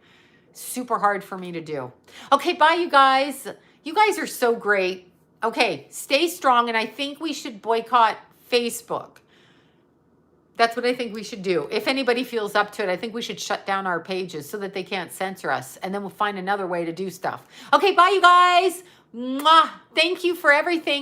Super hard for me to do. Okay. Bye you guys. You guys are so great. Okay, stay strong, and I think we should boycott Facebook. That's what I think we should do. If anybody feels up to it, I think we should shut down our pages so that they can't censor us, and then we'll find another way to do stuff. Okay, bye, you guys. Mwah. Thank you for everything.